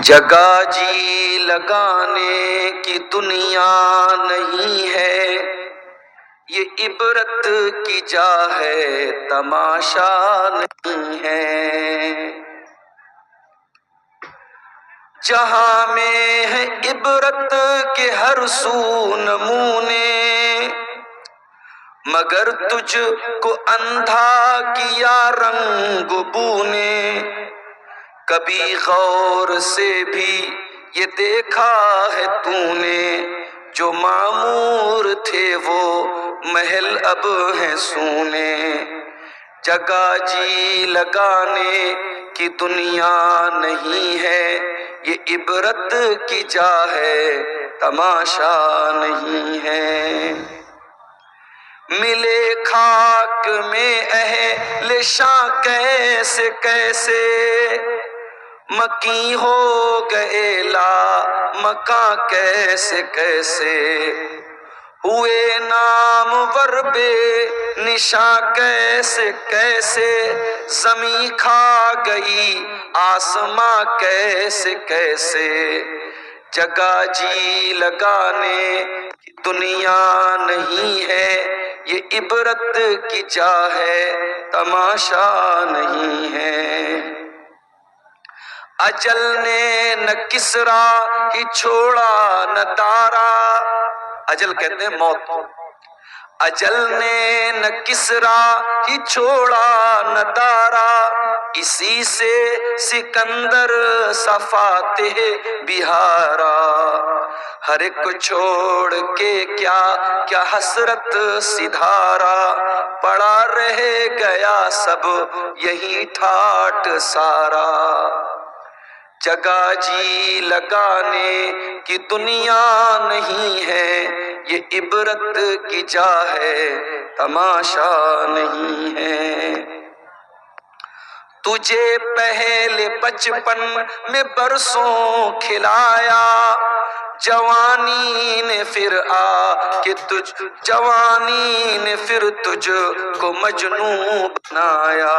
جگہ جی لگانے کی دنیا نہیں ہے، یہ عبرت کی جا ہے تماشا نہیں ہے۔ جہاں میں ہے عبرت کے ہر سو نمونے، مگر تجھ کو اندھا کیا رنگ بو نے۔ کبھی غور سے بھی یہ دیکھا ہے تو نے، جو معمور تھے وہ محل اب ہیں سونے۔ جگہ جی لگانے کی دنیا نہیں ہے، یہ عبرت کی جا ہے تماشا نہیں ہے۔ ملے خاک میں اہل شاں کیسے کیسے، مکی ہو گئے لا مکاں کیسے کیسے۔ ہوئے نامور بے نشاں کیسے کیسے، زمیں کھا گئی آسماں کیسے کیسے۔ جگہ جی لگانے کی دنیا نہیں ہے، یہ عبرت کی جا ہے تماشا نہیں ہے۔ اجل نے نہ کسرا ہی چھوڑا نہ دارا، اجل کہتے ہیں موت، اجل نے نہ کسرا ہی چھوڑا نہ دارا، اسی سے سکندر سا فاتح بہارا۔ ہر ایک کو چھوڑ کے کیا کیا حسرت سدھارا، پڑا رہ گیا سب یہی ٹھاٹ سارا۔ جگہ جی لگانے کی دنیا نہیں ہے، یہ عبرت کی جا ہے تماشا نہیں ہے۔ تجھے پہلے بچپن میں برسوں کھلایا، جوانی نے پھر آ کہ جوانی نے پھر تجھ کو مجنوں بنایا،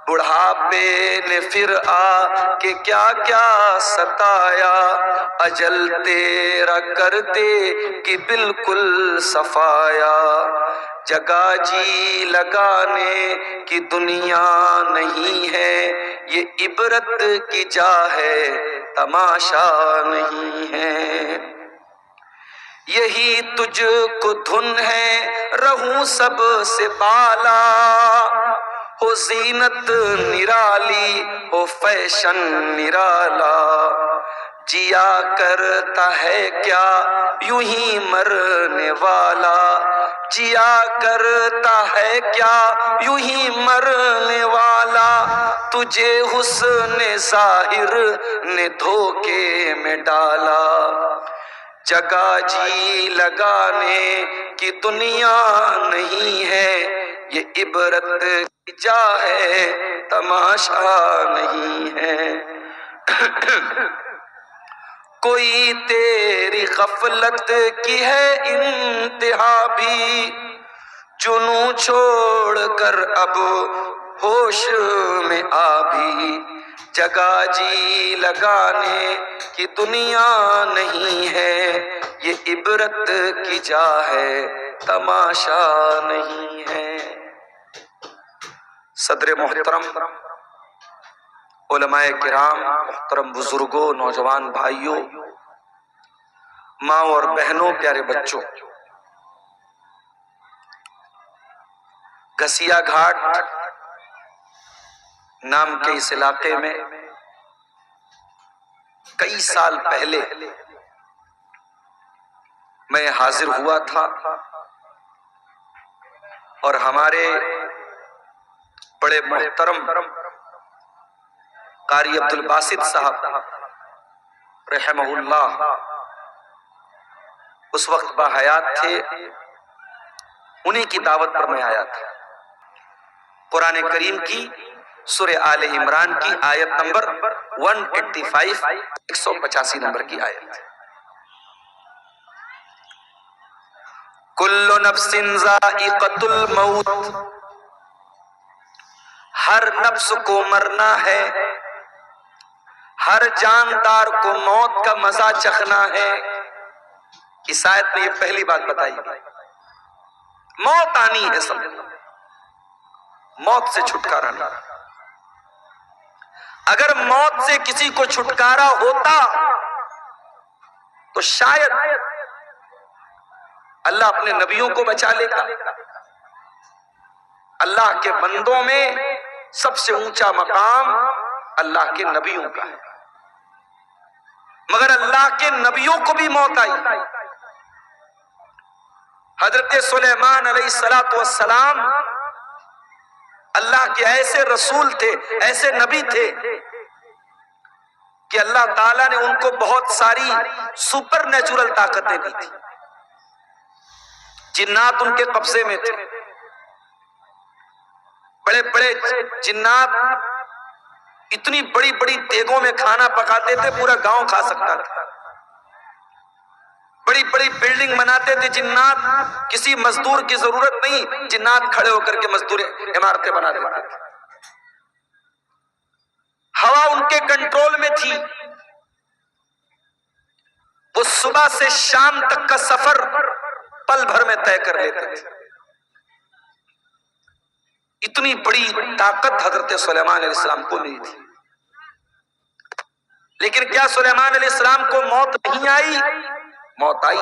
بڑھاپے نے پھر آ کہ کیا کیا ستایا، اجل تیرا کر دے کہ بالکل صفایا۔ جگہ جی لگانے کی دنیا نہیں ہے، یہ عبرت کی جا ہے تماشا نہیں ہے۔ یہی تجھ کو دھن ہے رہوں سب سے بالا، ہو زینت نرالی ہو فیشن نرالا، جیا کرتا ہے کیا یوں ہی مرنے والا، جیا کرتا ہے کیا یوں ہی مرنے والا، تجھے حسن ظاہر نے دھوکے میں ڈالا۔ جگہ جی لگانے کی دنیا نہیں ہے، یہ عبرت کی جا ہے تماشا نہیں ہے۔ کوئی تیری غفلت کی ہے انتہا بھی، جنوں چھوڑ کر اب ہوش میں آ بھی۔ جگہ جی لگانے کی دنیا نہیں ہے، یہ عبرت کی جا ہے تماشا نہیں ہے۔ صدر محترم، علماء کرام، محترم بزرگوں، نوجوان بھائیوں، ماں اور بہنوں، پیارے بچوں، گھسیا گھاٹ نام کے اس علاقے میں کئی سال پہلے میں حاضر ہوا تھا، اور ہمارے بڑے محترم قاری عبدالباسط صاحب رحمہ اللہ اس وقت باحیات تھے، انہی کی دعوت پر میں آیا تھا۔ قرآن کریم کی سورہ آل عمران کی آیت نمبر 185، 185 نمبر کی آیت۔ کل نفس ذائقۃ الموت، ہر نفس کو مرنا ہے، ہر جاندار کو موت کا مزہ چکھنا ہے. اس آیت میں یہ پہلی بات بتائی گئی. موت آنی ہے سب کو، موت سے چھٹکارا نہیں. اگر موت سے کسی کو چھٹکارا ہوتا تو شاید اللہ اپنے نبیوں کو بچا لیتا. اللہ کے بندوں میں سب سے اونچا مقام اللہ کے نبیوں کا ہے، مگر اللہ کے نبیوں کو بھی موت آئی. حضرت سلیمان علیہ السلام اللہ کے ایسے رسول تھے، ایسے نبی تھے کہ اللہ تعالیٰ نے ان کو بہت ساری سپر نیچرل طاقتیں دی تھی. جنات ان کے قبضے میں تھے، بڑے بڑے جنات اتنی بڑی بڑی دیگوں میں کھانا پکاتے تھے، پورا گاؤں کھا سکتا تھا. بڑی بڑی بلڈنگ بناتے تھے جنات، کسی مزدور کی ضرورت نہیں، جنات کھڑے ہو کر کے مزدور عمارتیں بنا دیتے تھے. ہوا ان کے کنٹرول میں تھی، وہ صبح سے شام تک کا سفر پل بھر میں طے کر لیتے تھے. اتنی بڑی طاقت حضرت سلیمان علیہ السلام کو نہیں تھی. لیکن کیا سلیمان علیہ السلام کو موت نہیں آئی؟ موت آئی.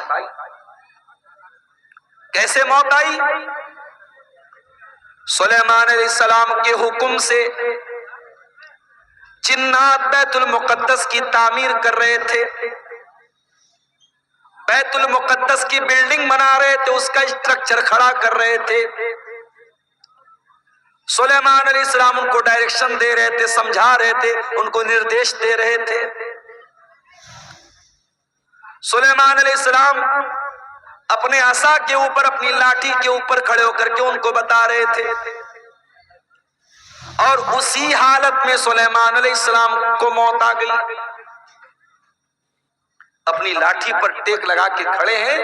کیسے موت آئی؟ سلیمان علیہ السلام کے حکم سے جنات بیت المقدس کی تعمیر کر رہے تھے، بیت المقدس کی بلڈنگ بنا رہے تھے، اس کا اسٹرکچر کھڑا کر رہے تھے. سلیمان علیہ السلام ان کو ڈائریکشن دے رہے تھے، سمجھا رہے تھے، ان کو نردیش دے رہے تھے. سلیمان علیہ السلام اپنے عصا کے اوپر، اپنی لاٹھی کے اوپر کھڑے ہو کر کے ان کو بتا رہے تھے. اور اسی حالت میں سلیمان علیہ السلام کو موت آ گئی. اپنی لاٹھی پر ٹیک لگا کے کھڑے ہیں،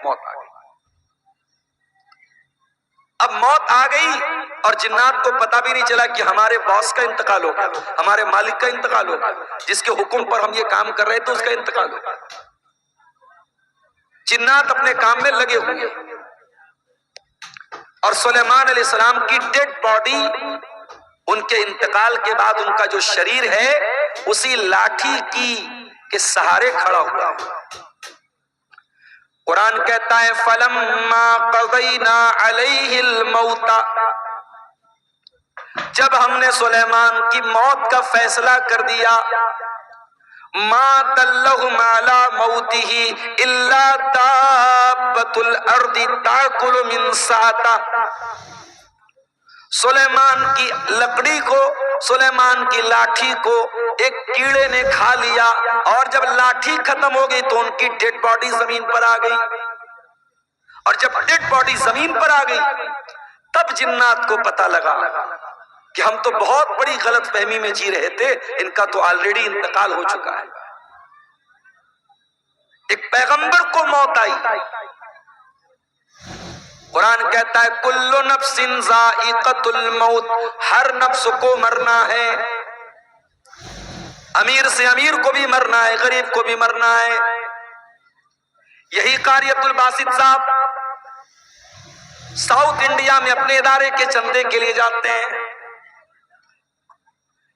موت آ گئی. اب موت آ گئی اور جنات کو پتا بھی نہیں چلا کہ ہمارے باس کا انتقال ہو گیا، ہمارے مالک کا انتقال ہو گیا، جس کے حکم پر ہم یہ کام کر رہے تھے اس کا انتقال ہو گیا. جنات اپنے کام میں لگے ہوئے اور سلیمان علیہ السلام کی ڈیڈ باڈی ان کے انتقال کے بعد ان کا جو شریر ہے اسی لاٹھی کی کے سہارے کھڑا ہوا. قرآن کہتا ہے فَلَمَّا قَضَيْنَا عَلَيْهِ الْمَوْتَ، جب ہم نے سلیمان کی موت کا فیصلہ کر دیا، مَا دَلَّهُمْ عَلَى مَوْتِهِ إِلَّا دَابَّةُ الْأَرْضِ تَأْكُلُ مِنْ سَأَتَهُ، سلیمان کی لکڑی کو، سلیمان کی لاٹھی کو ایک کیڑے نے کھا لیا، اور جب لاٹھی ختم ہو گئی تو ان کی ڈیڈ باڈی زمین پر آ گئی. اور جب ڈیڈ باڈی زمین پر آ گئی تب جنات کو پتا لگا کہ ہم تو بہت بڑی غلط فہمی میں جی رہے تھے، ان کا تو آلریڈی انتقال ہو چکا ہے. ایک پیغمبر کو موت آئی. قرآن کہتا ہے کل نفس ذائقۃ الموت، ہر نفس کو مرنا ہے. امیر سے امیر کو بھی مرنا ہے، غریب کو بھی مرنا ہے. یہی قاری عبد الباسط صاحب ساؤتھ انڈیا میں اپنے ادارے کے چندے کے لیے جاتے ہیں.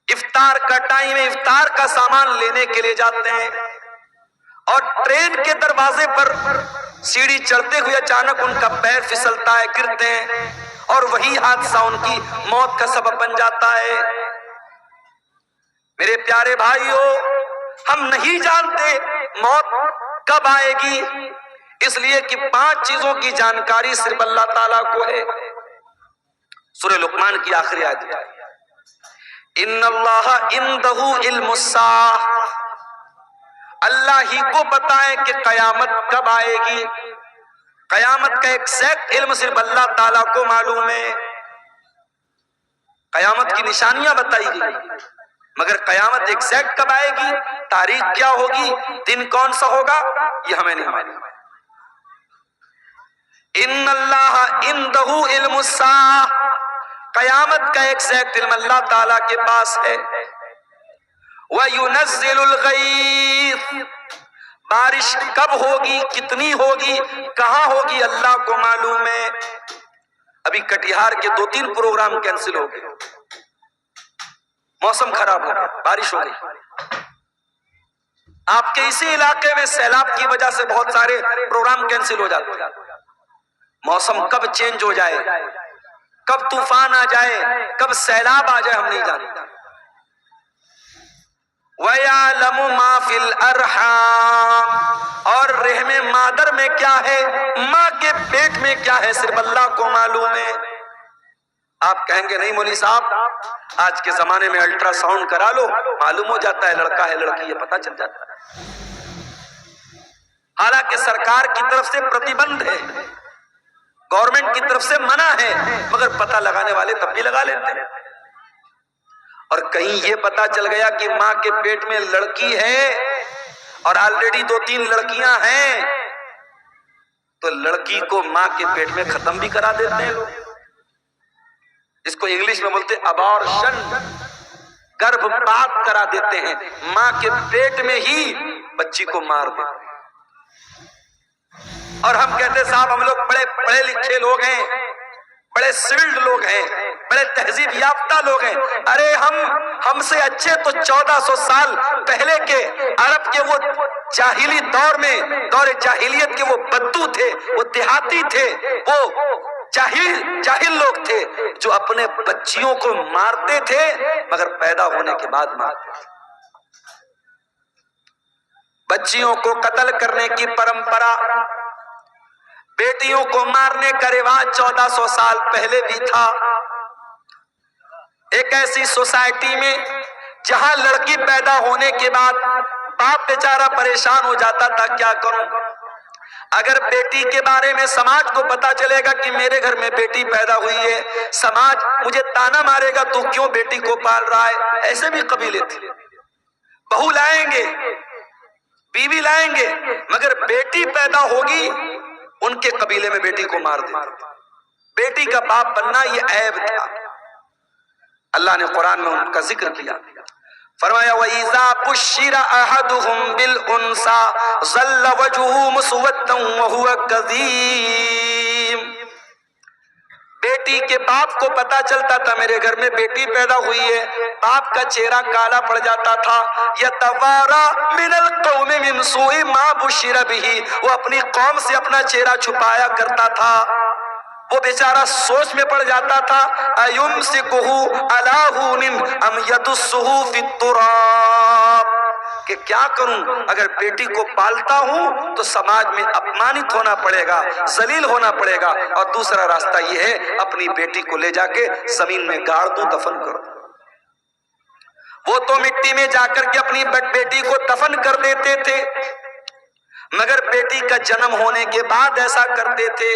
افطار کا ٹائم ہے، افطار کا سامان لینے کے لیے جاتے ہیں، اور ٹرین کے دروازے پر سیڑھی چڑھتے ہوئے اچانک ان کا پیر پھسلتا ہے، گرتے ہیں، اور وہی حادثہ ان کی موت کا سبب بن جاتا ہے. میرے پیارے بھائیو، ہم نہیں جانتے موت کب آئے گی، اس لیے کہ 5 چیزوں کی جانکاری صرف اللہ تعالیٰ کو ہے. سورہ لقمان کی آخری آیت ہے ان اللہ عنده علم الساعہ، اللہ ہی کو پتا ہے کہ قیامت کب آئے گی. قیامت کا ایگزیکٹ علم صرف اللہ تعالیٰ کو معلوم ہے. قیامت کی نشانیاں بتائی گئی، مگر قیامت ایگزیکٹ کب آئے گی، تاریخ کیا ہوگی، دن کون سا ہوگا، یہ ہمیں نہیں معلوم. ان اللہ عنده علم الساعہ، قیامت کا ایگزیکٹ علم اللہ تعالیٰ کے پاس ہے. وَيُنَزِّلُ الْغَيْثَ، بارش کب ہوگی، کتنی ہوگی، کہاں ہوگی، اللہ کو معلوم ہے۔ ابھی کٹیہار کے 2-3 پروگرام کینسل ہو گئے، موسم خراب ہو گیا، بارش ہو گئی۔ آپ کے اسی علاقے میں سیلاب کی وجہ سے بہت سارے پروگرام کینسل ہو جاتے ہیں۔ موسم کب چینج ہو جائے، کب طوفان آ جائے، کب سیلاب آ جائے، ہم نہیں جانتے۔ وَيَعْلَمُ مَا فِي الْأَرْحَامِ، اور رحم مادر میں کیا ہے، ماں کے پیٹ میں کیا ہے، صرف اللہ کو معلوم ہے۔ آپ کہیں گے نہیں مولوی صاحب، آج کے زمانے میں الٹرا ساؤنڈ کرا لو، معلوم ہو جاتا ہے لڑکا ہے لڑکی ہے، پتہ چل جاتا ہے۔ حالانکہ سرکار کی طرف سے پرتیبندھ ہے، گورنمنٹ کی طرف سے منع ہے، مگر پتہ لگانے والے تب بھی لگا لیتے ہیں۔ اور کہیں یہ پتہ چل گیا کہ ماں کے پیٹ میں لڑکی ہے اور آلریڈی 2-3 لڑکیاں ہیں، تو لڑکی کو ماں کے پیٹ میں ختم بھی کرا دیتے ہیں لوگ۔ اس کو انگلش میں بولتے ابارشن، گربھپات کرا دیتے ہیں، ماں کے پیٹ میں ہی بچی کو مار دیتے ہیں۔ اور ہم کہتے صاحب ہم لوگ بڑے پڑھے لکھے لوگ ہیں، بڑے سولڈ لوگ ہیں، بڑے تہذیب یافتہ لوگ ہیں۔ ارے ہم سے اچھے تو 1400 سال پہلے کے عرب کے وہ جاہلی دور میں، دور جاہلیت کے وہ بدو تھے، وہ دیہاتی تھے، وہ جاہل لوگ تھے جو اپنے بچیوں کو مارتے تھے مگر پیدا ہونے کے بعد مارتے تھے۔ بچیوں کو قتل کرنے کی پرمپرا، بیٹیوں کو مارنے کا رواج 1400 سال پہلے بھی تھا۔ ایک ایسی سوسائٹی میں جہاں لڑکی پیدا ہونے کے بعد باپ بیچارہ پریشان ہو جاتا تھا، کیا کروں؟ اگر بیٹی کے بارے میں سماج کو پتا چلے گا کہ میرے گھر میں بیٹی پیدا ہوئی ہے، سماج مجھے تانا مارے گا تو کیوں بیٹی کو پال رہا ہے۔ ایسے بھی قبیلے تھے، بہو لائیں گے، بیوی لائیں گے، مگر بیٹی پیدا ہوگی ان کے قبیلے میں بیٹی کو مار دیتے۔ بیٹی کا باپ بننا یہ عیب تھا۔ اللہ نے قرآن میں ان کا ذکر کیا، فرمایا وَإِذَا بُشِّرَ أَحَدُهُم بِالْأُنثىٰ ظَلَّ وَجْهُهُ مُسْوَدًّا وَهُوَ كَظِيمٌ۔ بیٹی کے باپ کو پتا چلتا تھا میرے گھر میں بیٹی پیدا ہوئی ہے، باپ کا چہرہ کالا پڑ جاتا تھا۔ يَتَوَارَىٰ مِنَ الْقَوْمِ مِنْ سُوءِ مَا بُشِّرَ بِهِ، وہ اپنی قوم سے اپنا چہرہ چھپایا کرتا تھا۔ وہ بیچارہ سوچ میں پڑ جاتا تھا أَيُمْسِكُهُ عَلَىٰ هُونٍ أَمْ يَدُسُّهُ فِي التُّرَابِ، کہ کیا کروں، اگر بیٹی کو پالتا ہوں تو سماج میں اپمانت ہونا پڑے گا، ذلیل ہونا پڑے گا، اور دوسرا راستہ یہ ہے اپنی بیٹی کو لے جا کے زمین میں گاڑ دوں، دفن کر دوں۔ وہ تو مٹی میں جا کر کے اپنی بیٹی کو دفن کر دیتے تھے، مگر بیٹی کا جنم ہونے کے بعد ایسا کرتے تھے۔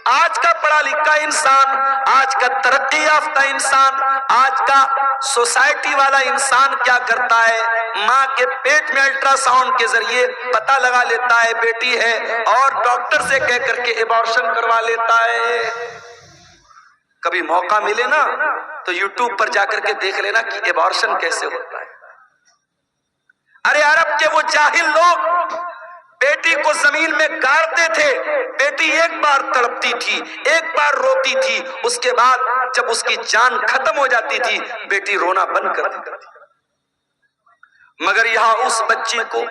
آج کا پڑھا لکھا انسان، آج کا ترقی یافتہ انسان، آج کا سوسائٹی والا انسان کیا کرتا ہے، ماں کے پیٹ میں الٹرا ساؤنڈ کے ذریعے پتہ لگا لیتا ہے بیٹی ہے، اور ڈاکٹر سے کہہ کر کے ایبارشن کروا لیتا ہے۔ کبھی موقع ملے نا تو یوٹیوب پر جا کر کے دیکھ لینا کہ ایبارشن کیسے ہوتا ہے۔ ارے عرب کے وہ جاہل لوگ بیٹی کو زمین میں گاڑتے تھے، بیٹی ایک بار تڑپتی تھی، ایک بار روتی تھی، اس کے بعد جب اس کی جان ختم ہو جاتی تھی بیٹی رونا بند کر دیتی تھی۔ مگر یہاں اس بچے کو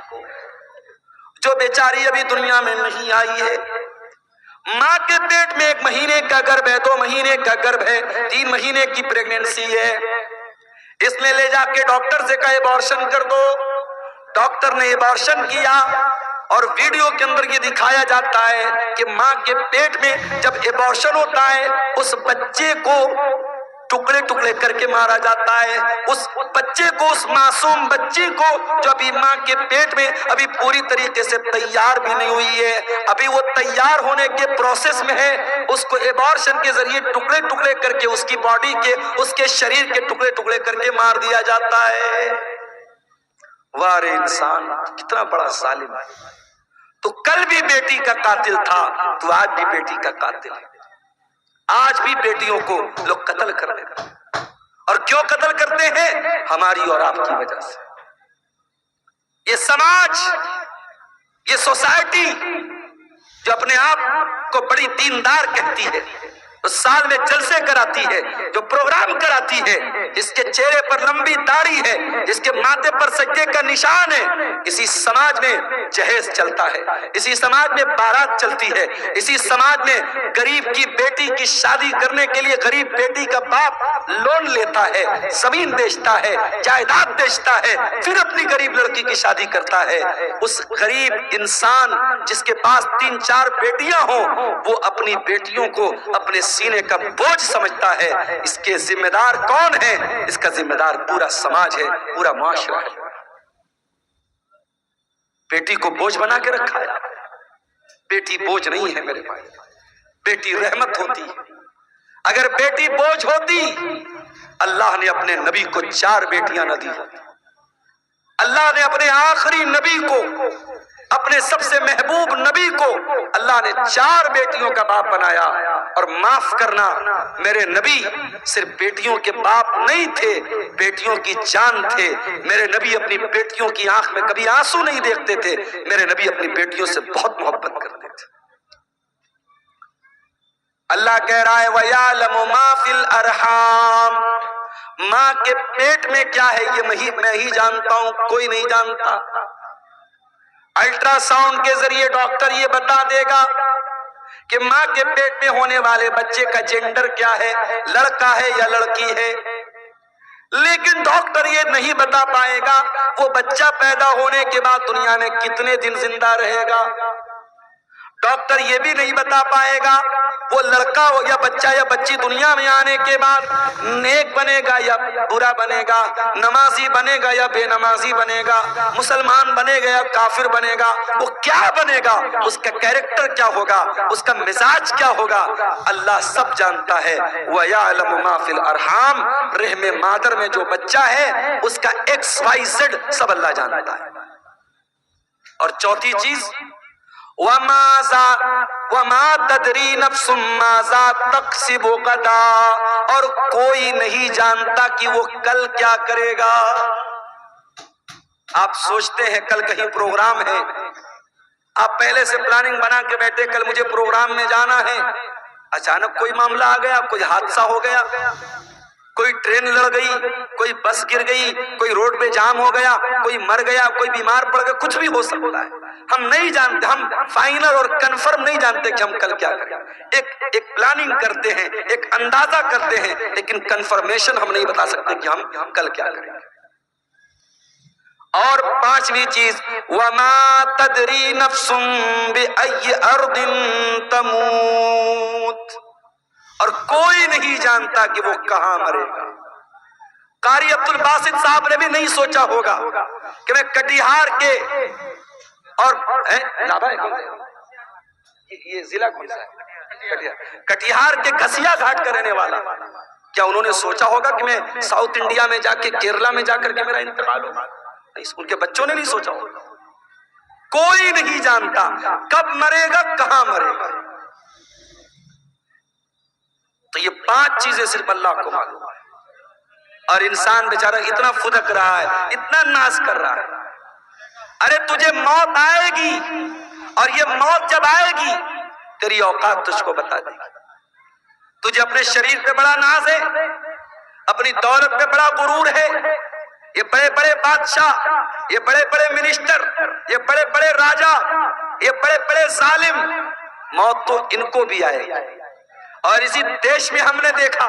جو بیچاری ابھی دنیا میں نہیں آئی ہے، ماں کے پیٹ میں 1 مہینے کا گربھ ہے، 2 مہینے کا گربھ ہے، 3 مہینے کی پریگننسی ہے، اس نے لے جا کے ڈاکٹر سے کہا ایبارشن کر دو۔ ڈاکٹر نے ایبارشن کیا، اور ویڈیو کے اندر یہ دکھایا جاتا ہے کہ ماں کے پیٹ میں جب ایبارشن ہوتا ہے اس بچے کو ٹکڑے ٹکڑے کر کے مارا جاتا ہے، اس بچے کو، اس معصوم بچی کو جو ابھی ماں کے پیٹ میں ابھی پوری طریقے سے تیار بھی نہیں ہوئی ہے، ابھی وہ تیار ہونے کے پروسیس میں ہے، اس کو ایبارشن کے ذریعے ٹکڑے ٹکڑے کر کے اس کی باڈی کے، اس کے شریر کے ٹکڑے ٹکڑے کر کے مار دیا جاتا ہے۔ وارے انسان کتنا بڑا ظالم ہے، تو کل بھی بیٹی کا قاتل تھا تو آج بھی بیٹی کا قاتل ہے۔ آج بھی بیٹیوں کو لوگ قتل کر دیتے ہیں، اور کیوں قتل کرتے ہیں؟ ہماری اور آپ کی وجہ سے۔ یہ سماج، یہ سوسائٹی جو اپنے آپ کو بڑی دیندار کہتی ہے، جو سال میں جلسے کراتی ہے، جو پروگرام کراتی ہے، جس کے چہرے پر لمبی داڑھی ہے، جس کے ماتھے پر سجدے کا نشان ہے، اسی سماج میں جہیز چلتا ہے، اسی سماج میں بارات چلتی ہے، اسی سماج میں غریب کی بیٹی کی شادی کرنے کے لیے غریب بیٹی کا باپ لون لیتا ہے، زمین بیچتا ہے، جائیداد بیچتا ہے، پھر اپنی غریب لڑکی کی شادی کرتا ہے۔ اس غریب انسان جس کے پاس 3-4 بیٹیاں ہوں، وہ اپنی بیٹیوں کو اپنے سینے کا بوجھ سمجھتا ہے۔ اس کے ذمہ دار کون ہے؟ اس کا ذمہ دار پورا سماج ہے، پورا معاشرہ ہے۔ بیٹی کو بوجھ بنا کے رکھا ہے۔ بیٹی بوجھ نہیں ہے میرے بھائی، بیٹی رحمت ہوتی ہے۔ اگر بیٹی بوجھ ہوتی، اللہ نے اپنے نبی کو 4 بیٹیاں نہ دی ہوتی۔ اللہ نے اپنے آخری نبی کو، اپنے سب سے محبوب نبی کو اللہ نے 4 بیٹیوں کا باپ بنایا۔ اور معاف کرنا، میرے نبی صرف بیٹیوں کے باپ نہیں تھے، بیٹیوں کی جان تھے۔ میرے نبی اپنی بیٹیوں کی آنکھ میں کبھی آنسو نہیں دیکھتے تھے، میرے نبی اپنی بیٹیوں سے بہت محبت کرتے تھے۔ اللہ کہہ رہا ہے وَيَعْلَمُ مَا فِي الْأَرْحَامِ، ماں کے پیٹ میں کیا ہے یہ میں ہی جانتا ہوں، کوئی نہیں جانتا۔ الٹرا ساؤنڈ کے ذریعے ڈاکٹر یہ بتا دے گا کہ ماں کے پیٹ میں ہونے والے بچے کا جینڈر کیا ہے، لڑکا ہے یا لڑکی ہے، لیکن ڈاکٹر یہ نہیں بتا پائے گا وہ بچہ پیدا ہونے کے بعد دنیا میں کتنے دن زندہ رہے گا۔ ڈاکٹر یہ بھی نہیں بتا پائے گا وہ لڑکا ہو یا بچہ یا بچی دنیا میں آنے کے بعد نیک بنے گا یا برا بنے گا، نمازی بنے گا یا بے نمازی بنے گا، مسلمان بنے گا یا کافر بنے گا، وہ کیا بنے گا، اس کا کیریکٹر کیا ہوگا، اس کا مزاج کیا ہوگا، اللہ سب جانتا ہے۔ وَيَعْلَمُ مَا فِي الْأَرْحَامِ، رحم مادر میں جو بچہ ہے اس کا XYZ سب اللہ جانتا ہے۔ اور چوتھی چیز وَمَا تَدْرِي نَفْسٌ مَاذَا تَكْسِبُ غَدًا، اور کوئی نہیں جانتا کہ وہ کل کیا کرے گا۔ آپ سوچتے ہیں کل کہیں پروگرام ہے، آپ پہلے سے پلاننگ بنا کے بیٹھے کل مجھے پروگرام میں جانا ہے، اچانک کوئی معاملہ آ گیا، کوئی حادثہ ہو گیا، کوئی ٹرین لڑ گئی، کوئی بس گر گئی، کوئی روڈ پہ جام ہو گیا، کوئی مر گیا، کوئی بیمار پڑ گیا، کچھ بھی ہو سکتا ہے۔ ہم نہیں جانتے، ہم فائنل اور کنفرم نہیں جانتے کہ ہم کل کیا کریں۔ ایک پلاننگ کرتے ہیں، ایک اندازہ کرتے ہیں، لیکن کنفرمیشن ہم نہیں بتا سکتے کہ ہم کل کیا کریں گے۔ اور پانچویں چیز وَمَا تَدْرِي نَفْسٌ بِأَيِّ أَرْضٍ تَمُوتُ، اور کوئی نہیں جانتا کہ وہ کہاں مرے گا۔ قاری عبد الباسط صاحب نے بھی نہیں سوچا ہوگا کہ میں کٹیہار کے اور یہ ضلع کون سا ہے، کٹیہار کے گھسیا گھاٹ کا رہنے والا، کیا انہوں نے سوچا ہوگا کہ میں ساؤتھ انڈیا میں جا کے کیرلا میں جا کر کے میرا انتقال ہوگا؟ ان کے بچوں نے نہیں سوچا ہوگا۔ کوئی نہیں جانتا کب مرے گا، کہاں مرے گا۔ تو یہ 5 چیزیں صرف اللہ کو معلوم ہے، اور انسان بیچارہ اتنا فدک رہا ہے، اتنا ناز کر رہا ہے۔ ارے تجھے موت آئے گی، اور یہ موت جب آئے گی تیری اوقات تجھ کو بتا دے گی۔ تجھے اپنے شریر پہ بڑا ناز ہے، اپنی دولت پہ بڑا غرور ہے، یہ بڑے بڑے بادشاہ، یہ بڑے بڑے منسٹر، یہ بڑے بڑے راجا، یہ بڑے بڑے ظالم، موت تو ان کو بھی آئے گی۔ اور اسی دیش میں ہم نے دیکھا،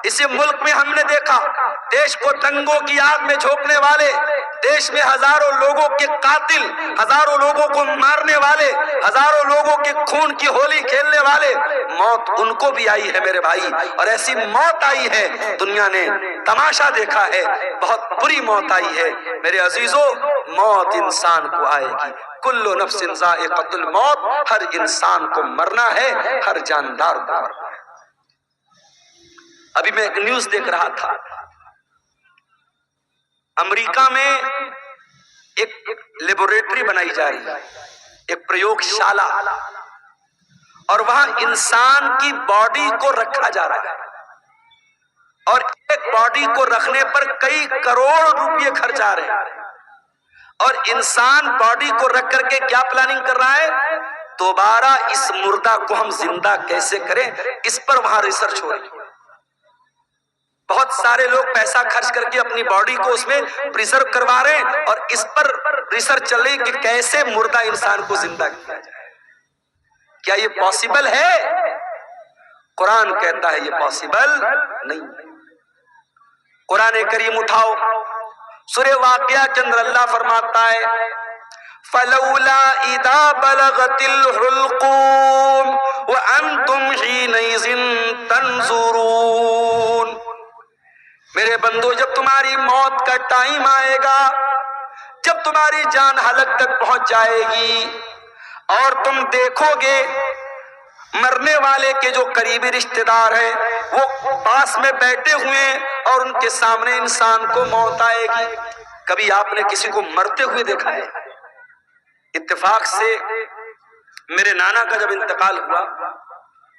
اسی ملک میں ہم نے دیکھا، دیش کو دنگوں کی آگ میں جھونکنے والے، دیش میں ہزاروں لوگوں کے قاتل، ہزاروں لوگوں کو مارنے والے، ہزاروں لوگوں کے خون کی ہولی کھیلنے والے، موت ان کو بھی آئی ہے میرے بھائی۔ اور ایسی موت آئی ہے دنیا نے تماشا دیکھا ہے، بہت بری موت آئی ہے میرے عزیزو۔ موت انسان کو آئے گی، کل نفس ذائقۃ الموت، ہر انسان کو مرنا ہے، ہر جاندار کو مرنا ہے۔ ابھی میں ایک نیوز دیکھ رہا تھا، امریکہ میں ایک لیبوریٹری بنائی جا رہی ہے، ایک پریوگ شالہ، اور وہاں انسان کی باڈی کو رکھا جا رہا ہے، اور ایک باڈی کو رکھنے پر کئی کروڑ روپے خرچ آ رہے ہیں، اور انسان باڈی کو رکھ کر کے کیا پلاننگ کر رہا ہے؟ دوبارہ اس مردہ کو ہم زندہ کیسے کریں، اس پر وہاں ریسرچ ہو رہی ہے۔ بہت سارے لوگ پیسہ خرچ کر کے اپنی باڈی کو اس میں پریزرو کروا رہے ہیں، اور اس پر ریسرچ چل رہی کہ کیسے مردہ انسان کو زندہ کیا جائے۔ کیا یہ پاسبل ہے؟ قرآن کہتا ہے یہ پاسبل نہیں۔ قرآن کریم اٹھاؤ، سورہ واقعہ کے اندر اللہ فرماتا ہے فَلَوْلَا إِذَا بَلَغَتِ الْحُلْقُومَ وَأَنْتُمْ حِينَئِذٍ تَنْظُرُونَ۔ میرے بندو، جب تمہاری موت کا ٹائم آئے گا، جب تمہاری جان حلق تک پہنچ جائے گی اور تم دیکھو گے مرنے والے کے جو قریبی رشتہ دار ہیں وہ پاس میں بیٹھے ہوئے ہیں اور ان کے سامنے انسان کو موت آئے گی۔ کبھی آپ نے کسی کو مرتے ہوئے دیکھا ہے؟ اتفاق سے میرے نانا کا جب انتقال ہوا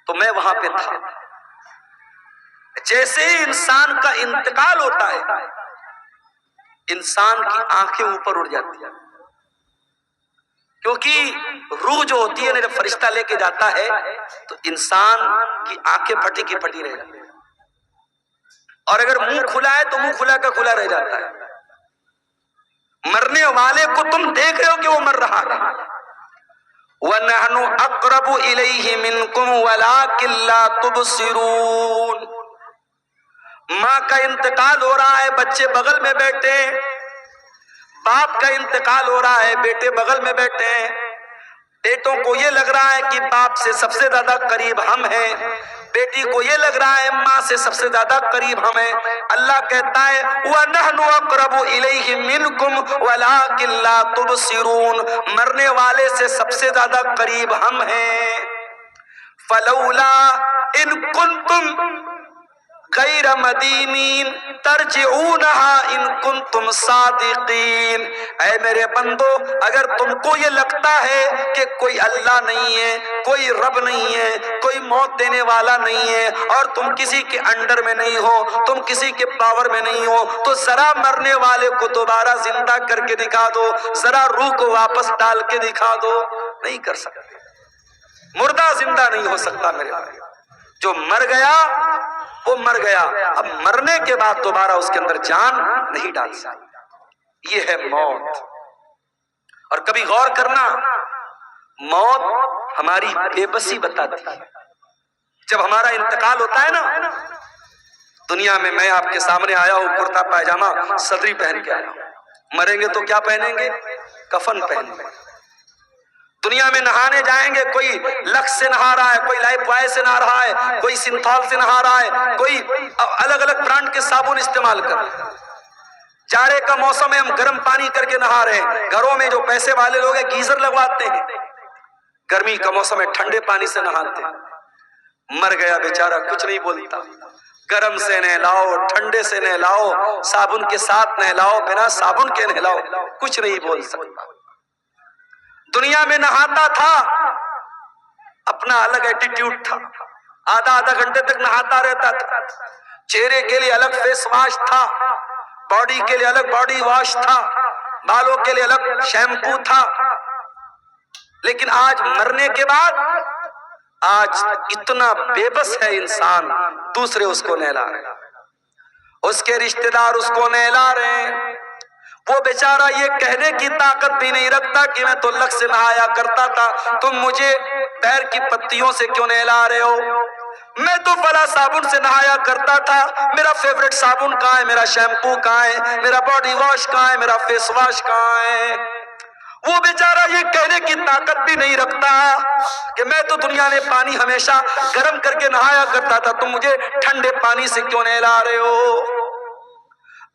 تو میں وہاں پہ تھا۔ جیسے ہی انسان کا انتقال ہوتا ہے انسان کی آنکھیں اوپر اڑ جاتی ہیں، کیونکہ روح جو ہوتی ہے جب فرشتہ لے کے جاتا ہے تو انسان کی آنکھیں پھٹی کی پھٹی رہ جاتی ہیں، اور اگر منہ کھلا ہے تو منہ کھلا کا کھلا رہ جاتا ہے۔ مرنے والے کو تم دیکھ رہے ہو کہ وہ مر رہا ہے۔ وَنَحْنُ أَقْرَبُ إِلَيْهِ مِنْكُمْ وَلَكِنْ لَا تُبْصِرُونَ۔ ماں کا انتقال ہو رہا ہے، بچے بغل میں بیٹھے ہیں، باپ کا انتقال ہو رہا ہے، بیٹے بغل میں بیٹھے ہیں۔ بیٹوں کو یہ لگ رہا ہے کہ باپ سے سب سے زیادہ قریب ہم ہیں، بیٹی کو یہ لگ رہا ہے ماں سے سب سے زیادہ قریب ہم ہیں۔ اللہ کہتا ہے وَنَحْنُ أَقْرَبُ إِلَيْهِ مِنْكُمْ وَلَكِنْ لَا تُبْصِرُونَ۔ مرنے والے سے سب سے زیادہ قریب ہم ہیں۔ فَلَوْلَا إِن كُنتُمْ غیر مدینین ترجعونہا ان کنتم صادقین۔ اے میرے بندو، اگر تم کو یہ لگتا ہے کہ کوئی اللہ نہیں ہے، کوئی رب نہیں ہے، کوئی موت دینے والا نہیں ہے، اور تم کسی کے انڈر میں نہیں ہو، تم کسی کے پاور میں نہیں ہو، تو ذرا مرنے والے کو دوبارہ زندہ کر کے دکھا دو، ذرا روح کو واپس ڈال کے دکھا دو۔ نہیں کر سکتے، مردہ زندہ نہیں ہو سکتا میرے بھائی۔ جو مر گیا وہ مر گیا، اب مرنے کے بعد دوبارہ اس کے اندر جان نہیں ڈال سکتی۔ یہ ہے موت۔ اور کبھی غور کرنا، موت ہماری بے بسی بتاتی ہے۔ جب ہمارا انتقال ہوتا ہے نا، دنیا میں میں آپ کے سامنے آیا ہوں کرتا پائجامہ صدری پہن کے آیا ہوں، مریں گے تو کیا پہنیں گے؟ کفن پہنیں گے۔ دنیا میں نہانے جائیں گے، کوئی لکس سے نہا رہا ہے، کوئی لائف بوائے سے نہا رہا ہے، کوئی سنتھال سے نہا رہا ہے، کوئی الگ الگ برانڈ کے صابن استعمال کر رہا ہے۔ جاڑے کا موسم ہے، ہم گرم پانی کر کے نہا رہے ہیں۔ گھروں میں جو پیسے والے لوگ ہیں گیزر لگواتے ہیں، گرمی کا موسم ہے ٹھنڈے پانی سے نہاتے ہیں۔ مر گیا بیچارہ کچھ نہیں بولتا، گرم سے نہلاؤ، ٹھنڈے سے نہلاؤ، صابن کے ساتھ نہلاؤ، بنا صابن کے نہلاؤ، کچھ نہیں بول سکتا۔ دنیا میں نہاتا تھا، اپنا الگ ایٹیٹیوڈ تھا، آدھا گھنٹے تک نہاتا رہتا تھا، چہرے کے لیے الگ فیس واش تھا، باڈی کے لیے الگ باڈی واش تھا، بالوں کے لیے الگ شیمپو تھا۔ لیکن آج مرنے کے بعد آج اتنا بے بس ہے انسان، دوسرے اس کو نہلا رہے ہیں، اس کے رشتہ دار اس کو نہلا رہے ہیں۔ وہ بیچارہ یہ کہنے کی طاقت بھی نہیں رکھتا کہ میں تو لک سے نہایا کرتا تھا، تم مجھے پیر کی پتیوں سے کیوں نہلا رہے ہو؟ میں تو فلاں صابن سے نہایا کرتا تھا، میرا فیوریٹ صابن کہاں ہے، میرا شیمپو کہاں ہے، میرا باڈی واش کہاں ہے، میرا فیس واش کہاں ہے؟ وہ بیچارہ یہ کہنے کی طاقت بھی نہیں رکھتا کہ میں تو دنیا میں پانی ہمیشہ گرم کر کے نہایا کرتا تھا، تم مجھے ٹھنڈے پانی سے کیوں نہلا رہے ہو؟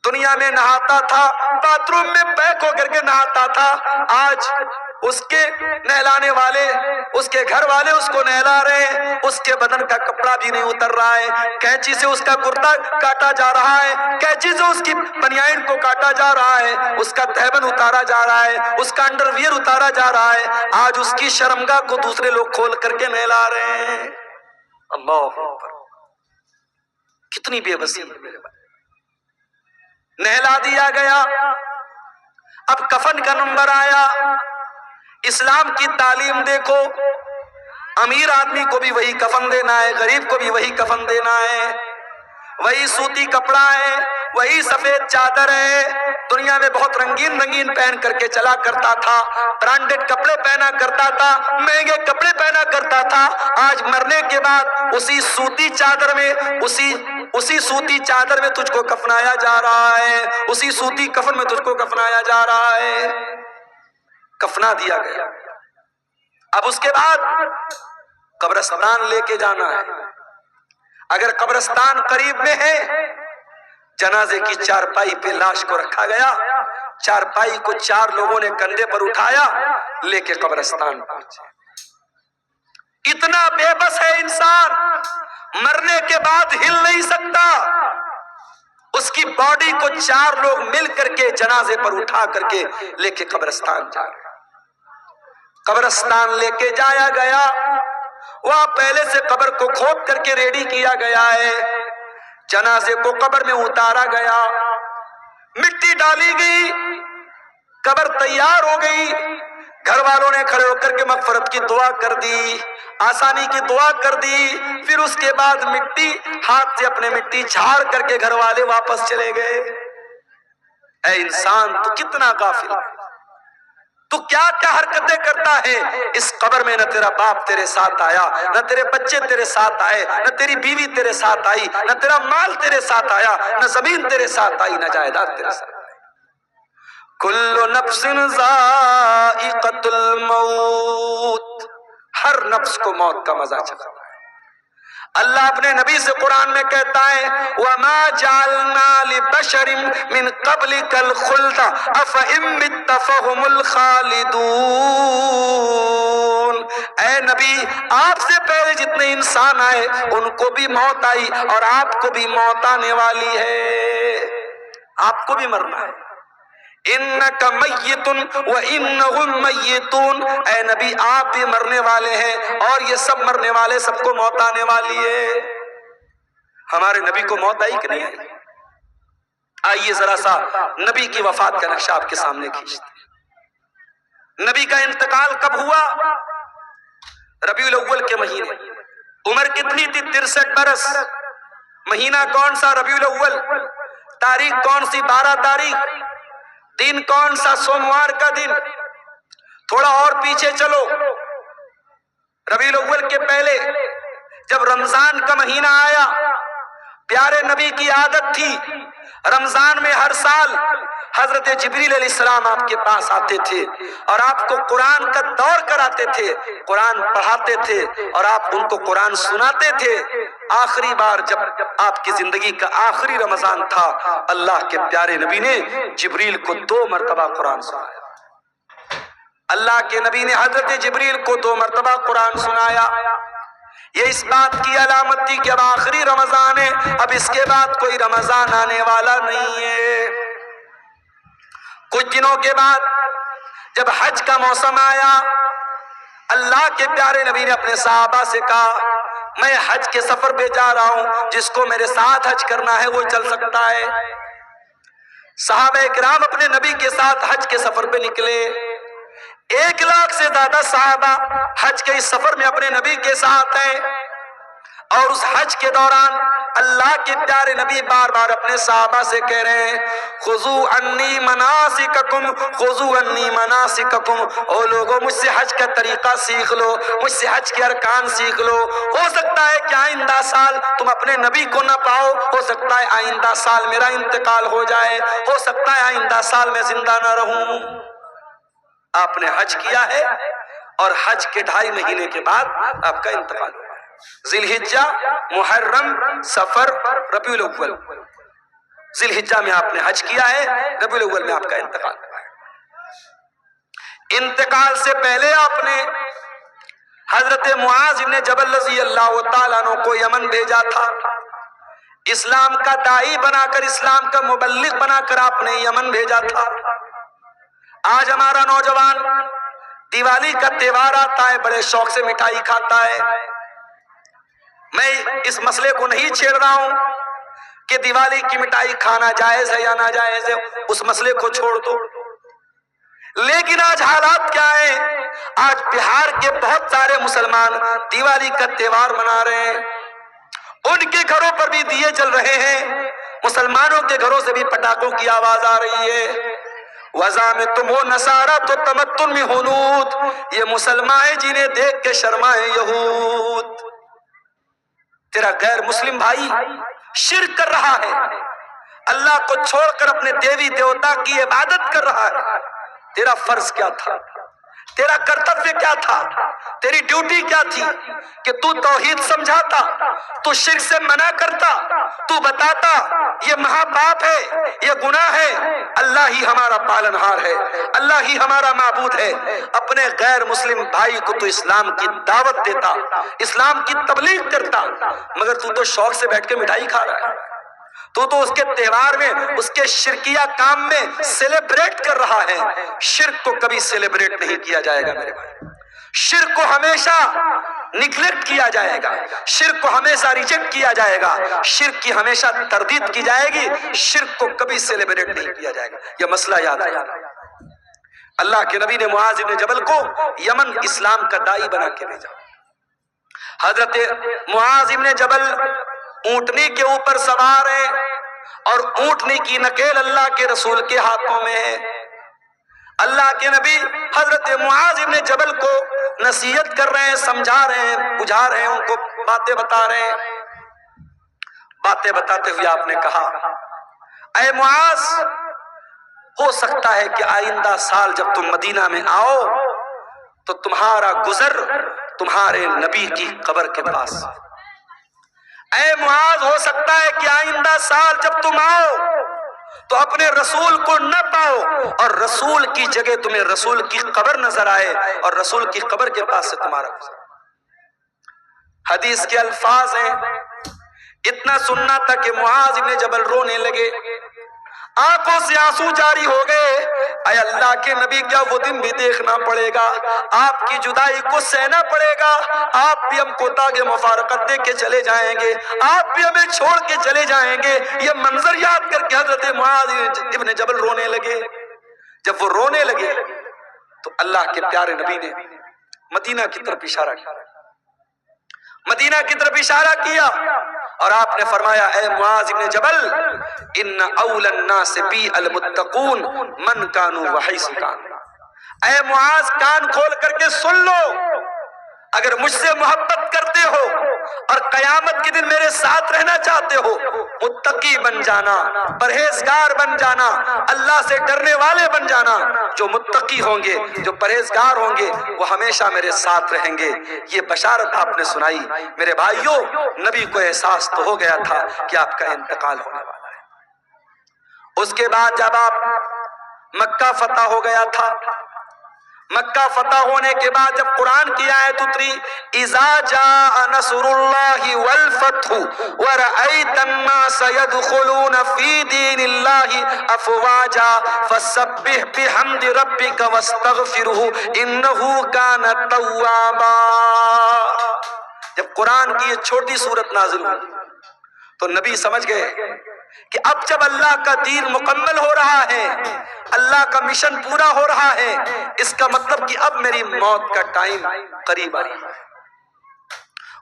دنیا میں نہاتا تھا، باتھ روم میں بیک ہو کر کے نہاتا تھا، آج اس کے نہلانے والے، اس کے گھر والے اس کو نہلا رہے ہیں، اس کے بدن کا کپڑا بھی نہیں اتر رہا ہے، کینچی سے اس کا کرتا کاٹا جا رہا ہے، کینچی سے اس کی بنیان کو کاٹا جا رہا ہے، اس کا تہبند اتارا جا رہا ہے، اس کا انڈر ویئر اتارا جا رہا ہے، آج اس کی شرمگاہ کو دوسرے لوگ کھول کر کے نہلا رہے ہیں۔ اللہ اکبر، کتنی بے بسی ہے میرے بھائی۔ نہلا دیا گیا، اب کفن کا نمبر آیا. اسلام کی تعلیم دیکھو, امیر آدمی کو بھی وہی کفن دینا ہے, غریب کو بھی وہی کفن دینا ہے, وہی سوتی کپڑا ہے, وہی سفید چادر ہے. دنیا میں بہت رنگین رنگین پہن کر کے چلا کرتا تھا, برانڈڈ کپڑے پہنا کرتا تھا, مہنگے کپڑے پہنا کرتا تھا. آج مرنے کے بعد اسی سوتی چادر میں اسی سوتی چادر میں تجھ کو کفنایا جا رہا ہے, اسی سوتی کفن میں تجھ کو کفنایا جا رہا ہے. کفنا دیا گیا. اب اس کے بعد قبرستان لے کے جانا ہے. اگر قبرستان قریب میں ہے, جنازے کی چارپائی پہ لاش کو رکھا گیا, چارپائی کو 4 لوگوں نے کندھے پر اٹھایا, لے کے قبرستان پہنچے. اتنا بے بس ہے انسان, مرنے کے بعد ہل نہیں سکتا. اس کی باڈی کو 4 لوگ مل کر کے جنازے پر اٹھا کر کے لے کے قبرستان جا رہے. قبرستان لے کے جایا گیا, وہاں پہلے سے قبر کو کھود کر کے ریڈی کیا گیا ہے. جنازے کو قبر میں اتارا گیا, مٹی ڈالی گئی, قبر تیار ہو گئی. گھر والوں نے کھڑے ہو کر کے مغفرت کی دعا کر دی, آسانی کی دعا کر دی. پھر اس کے بعد مٹی ہاتھ سے اپنے مٹی جھاڑ کر کے گھر والے واپس چلے گئے. اے انسان, تو کتنا غافل ہے, تو کیا کیا حرکتیں کرتا ہے. اس قبر میں نہ تیرا باپ تیرے ساتھ آیا, نہ تیرے بچے تیرے ساتھ آئے, نہ تیری بیوی تیرے ساتھ آئی, نہ تیرا مال تیرے ساتھ آیا, نہ زمین تیرے ساتھ آئی, نہ جائیداد تیرے ساتھ آئی. کل نفس ذائقۃ الموت, ہر نفس کو موت کا مزہ چکھنا ہے. اللہ اپنے نبی سے قرآن میں کہتا ہے, وَمَا جَعَلْنَا لِبَشَرٍ مِّن قَبْلِكَ الْخُلْدَ أَفَإِن مِّتَّ فَهُمُ الْخَالِدُونَ. اے نبی, آپ سے پہلے جتنے انسان آئے ان کو بھی موت آئی, اور آپ کو بھی موت آنے والی ہے, آپ کو بھی مرنا ہے. انک میت وانہم میتون, اے نبی آپ بھی مرنے والے ہیں اور یہ سب مرنے والے, سب کو موت آنے والی ہے. ہمارے نبی کو موت آئی کہ نہیں آئی؟ آئیے ذرا سا نبی کی وفات کا نقشہ آپ کے سامنے کھینچتے ہیں. نبی کا انتقال کب ہوا؟ ربیع الاول کے مہینے. عمر کتنی تھی؟ 63 برس. مہینہ کون سا؟ ربیع الاول. تاریخ کون سی؟ 12 تاریخ. دن کون سا؟ سوموار کا دن. تھوڑا اور پیچھے چلو, ربیع الاول کے پہلے جب رمضان کا مہینہ آیا, پیارے نبی کی عادت تھی رمضان میں ہر سال حضرت جبریل علیہ السلام آپ کے پاس آتے تھے اور آپ کو قرآن کا دور کراتے تھے, قرآن پڑھاتے تھے اور آپ ان کو قرآن سناتے تھے. آخری بار جب آپ کی زندگی کا آخری رمضان تھا, اللہ کے پیارے نبی نے جبریل کو 2 مرتبہ قرآن سنایا. اللہ کے نبی نے حضرت جبریل کو 2 مرتبہ قرآن سنایا. یہ اس بات کی علامت تھی کہ اب آخری رمضان ہے, اب اس کے بعد کوئی رمضان آنے والا نہیں ہے. کچھ دنوں کے بعد جب حج کا موسم آیا, اللہ کے پیارے نبی نے اپنے صحابہ سے کہا, میں حج کے سفر پہ جا رہا ہوں, جس کو میرے ساتھ حج کرنا ہے وہ چل سکتا ہے. صحابہ کرام اپنے نبی کے ساتھ حج کے سفر پہ نکلے. 1 لاکھ سے زیادہ صحابہ حج کے اس سفر میں اپنے نبی کے ساتھ ہیں, اور اس حج کے دوران اللہ کے پیارے نبی بار بار اپنے صحابہ سے کہہ رہے ہیں, خذوا عنی مناسککم, خذوا عنی مناسککم. او لوگوں, مجھ سے حج کا طریقہ سیکھ لو, مجھ سے حج کے ارکان سیکھ لو. ہو سکتا ہے کہ آئندہ سال تم اپنے نبی کو نہ پاؤ, ہو سکتا ہے آئندہ سال میرا انتقال ہو جائے, ہو سکتا ہے آئندہ سال میں زندہ نہ رہوں. آپ نے حج کیا ہے اور حج کے 2.5 مہینے کے بعد آپ کا انتقال ہوا. ذی الحجہ, محرم, سفر, ربیع الاول. ذی الحجہ میں آپ نے حج کیا ہے, ربیع الاول میں آپ کا انتقال ہوا ہے. انتقال سے پہلے آپ نے حضرت معاذ بن جبل رضی اللہ تعالیٰ عنہ کو یمن بھیجا تھا. اسلام کا داعی بنا کر, اسلام کا مبلغ بنا کر آپ نے یمن بھیجا تھا. آج ہمارا نوجوان دیوالی کا تہوار آتا ہے, بڑے شوق سے مٹھائی کھاتا ہے. میں اس مسئلے کو نہیں چھیڑ رہا ہوں کہ دیوالی کی مٹھائی کھانا جائز ہے یا ناجائز ہے, اس مسئلے کو چھوڑ دو. لیکن آج حالات کیا ہیں؟ آج بہار کے بہت سارے مسلمان دیوالی کا تہوار منا رہے ہیں، ان کے گھروں پر بھی دیے جل رہے ہیں، مسلمانوں کے گھروں سے بھی پٹاخوں کی آواز آ رہی ہے۔ وَذَا میں تم ہو نصارہ تو تمتن میں ہنود، یہ مسلمان ہیں جنہیں دیکھ کے شرمائے یہود۔ تیرا غیر مسلم بھائی شرک کر رہا ہے، اللہ کو چھوڑ کر اپنے دیوی دیوتا کی عبادت کر رہا ہے۔ تیرا فرض کیا تھا؟ تیرا کرتویہ کیا تھا؟ تیری ڈیوٹی کیا تھی؟ کہ تو توحید سمجھاتا، تو شرک سے منع کرتا، تو بتاتا یہ مہا پاپ ہے، یہ گناہ ہے، اللہ ہی ہمارا پالنہار ہے، اللہ ہی ہمارا معبود ہے۔ اپنے غیر مسلم بھائی کو تو اسلام کی دعوت دیتا، اسلام کی تبلیغ کرتا، مگر تو شوق سے بیٹھ کے مٹھائی کھا رہا ہے، تو اس کے تہوار میں، اس کے شرکیہ کام میں سیلیبریٹ کر رہا ہے۔ شرک کو کبھی سیلیبریٹ نہیں کیا جائے گا میرے بھائی، شرک کو ہمیشہ نگلیکٹ کیا جائے گا، شرک کو ہمیشہ ریجیکٹ کیا جائے گا، شرک کی ہمیشہ تردید کی جائے گی، شرک کو کبھی سیلیبریٹ نہیں کیا جائے گا۔ یہ مسئلہ یاد آیا۔ اللہ کے نبی نے معاذ بن جبل کو یمن اسلام کا داعی بنا کے بھیجا۔ حضرت معاذ بن جبل اونٹنی کے اوپر سوار ہے، اور اونٹنی کی نکیل اللہ کے رسول کے ہاتھوں میں ہے۔ اللہ کے نبی حضرت معاذ بن جبل کو نصیحت کر رہے ہیں، سمجھا رہے ہیں، بجھا رہے ہیں، ان کو باتیں بتا رہے ہیں۔ باتیں بتاتے ہوئے آپ نے کہا، اے معاذ، ہو سکتا ہے کہ آئندہ سال جب تم مدینہ میں آؤ تو تمہارا گزر تمہارے نبی کی قبر کے پاس۔ اے معاذ، ہو سکتا ہے کہ آئندہ سال جب تم آؤ تو اپنے رسول کو نہ پاؤ، اور رسول کی جگہ تمہیں رسول کی قبر نظر آئے، اور رسول کی قبر کے پاس سے تمہارا گزر۔ حدیث کے الفاظ ہیں، اتنا سننا تھا کہ معاذ بن جبل رونے لگے، آنکھوں سے آنسو جاری ہو گئے۔ اے اللہ کے نبی، کیا وہ دن بھی دیکھنا پڑے گا؟ آپ کی جدائی کو سہنا پڑے گا؟ آپ بھی ہم کو تاغ مفارقت دے کے چلے جائیں گے، آپ بھی ہمیں چھوڑ کے چلے جائیں گے؟ یہ منظر یاد کر کے حضرت معاذ ابن جبل رونے لگے۔ جب وہ رونے لگے تو اللہ کے پیارے نبی نے مدینہ کی طرف اشارہ کیا، مدینہ کی طرف اشارہ کیا، اور آپ نے فرمایا، اے معاذ بن جبل، ان اول الناس بی المتقون من کانوا وحیث کانوا۔ اے معاذ، کان کھول کر کے سن لو، اگر مجھ سے محبت کرتے ہو اور قیامت کے دن میرے ساتھ رہنا چاہتے ہو، متقی بن جانا، پرہیزگار بن جانا، اللہ سے ڈرنے والے بن جانا۔ جو متقی ہوں گے، جو پرہیزگار ہوں گے، وہ ہمیشہ میرے ساتھ رہیں گے۔ یہ بشارت آپ نے سنائی۔ میرے بھائیوں، نبی کو احساس تو ہو گیا تھا کہ آپ کا انتقال ہونے والا ہے۔ اس کے بعد جب آپ مکہ فتح ہو گیا تھا، مکہ فتح ہونے کے بعد جب قرآن کی آیت اتری، اذا جاء نصر اللہ والفتح ورأیت الناس يدخلون فی دین اللہ افواجا فسبح بحمد ربک واستغفرہ انہ کان توابا۔ جب قرآن کی یہ چھوٹی سورت نازل ہوئی تو نبی سمجھ گئے کہ اب جب اللہ کا دین مکمل ہو رہا ہے، اللہ کا مشن پورا ہو رہا ہے، اس کا مطلب کہ اب میری موت کا ٹائم قریب آ رہا ہے۔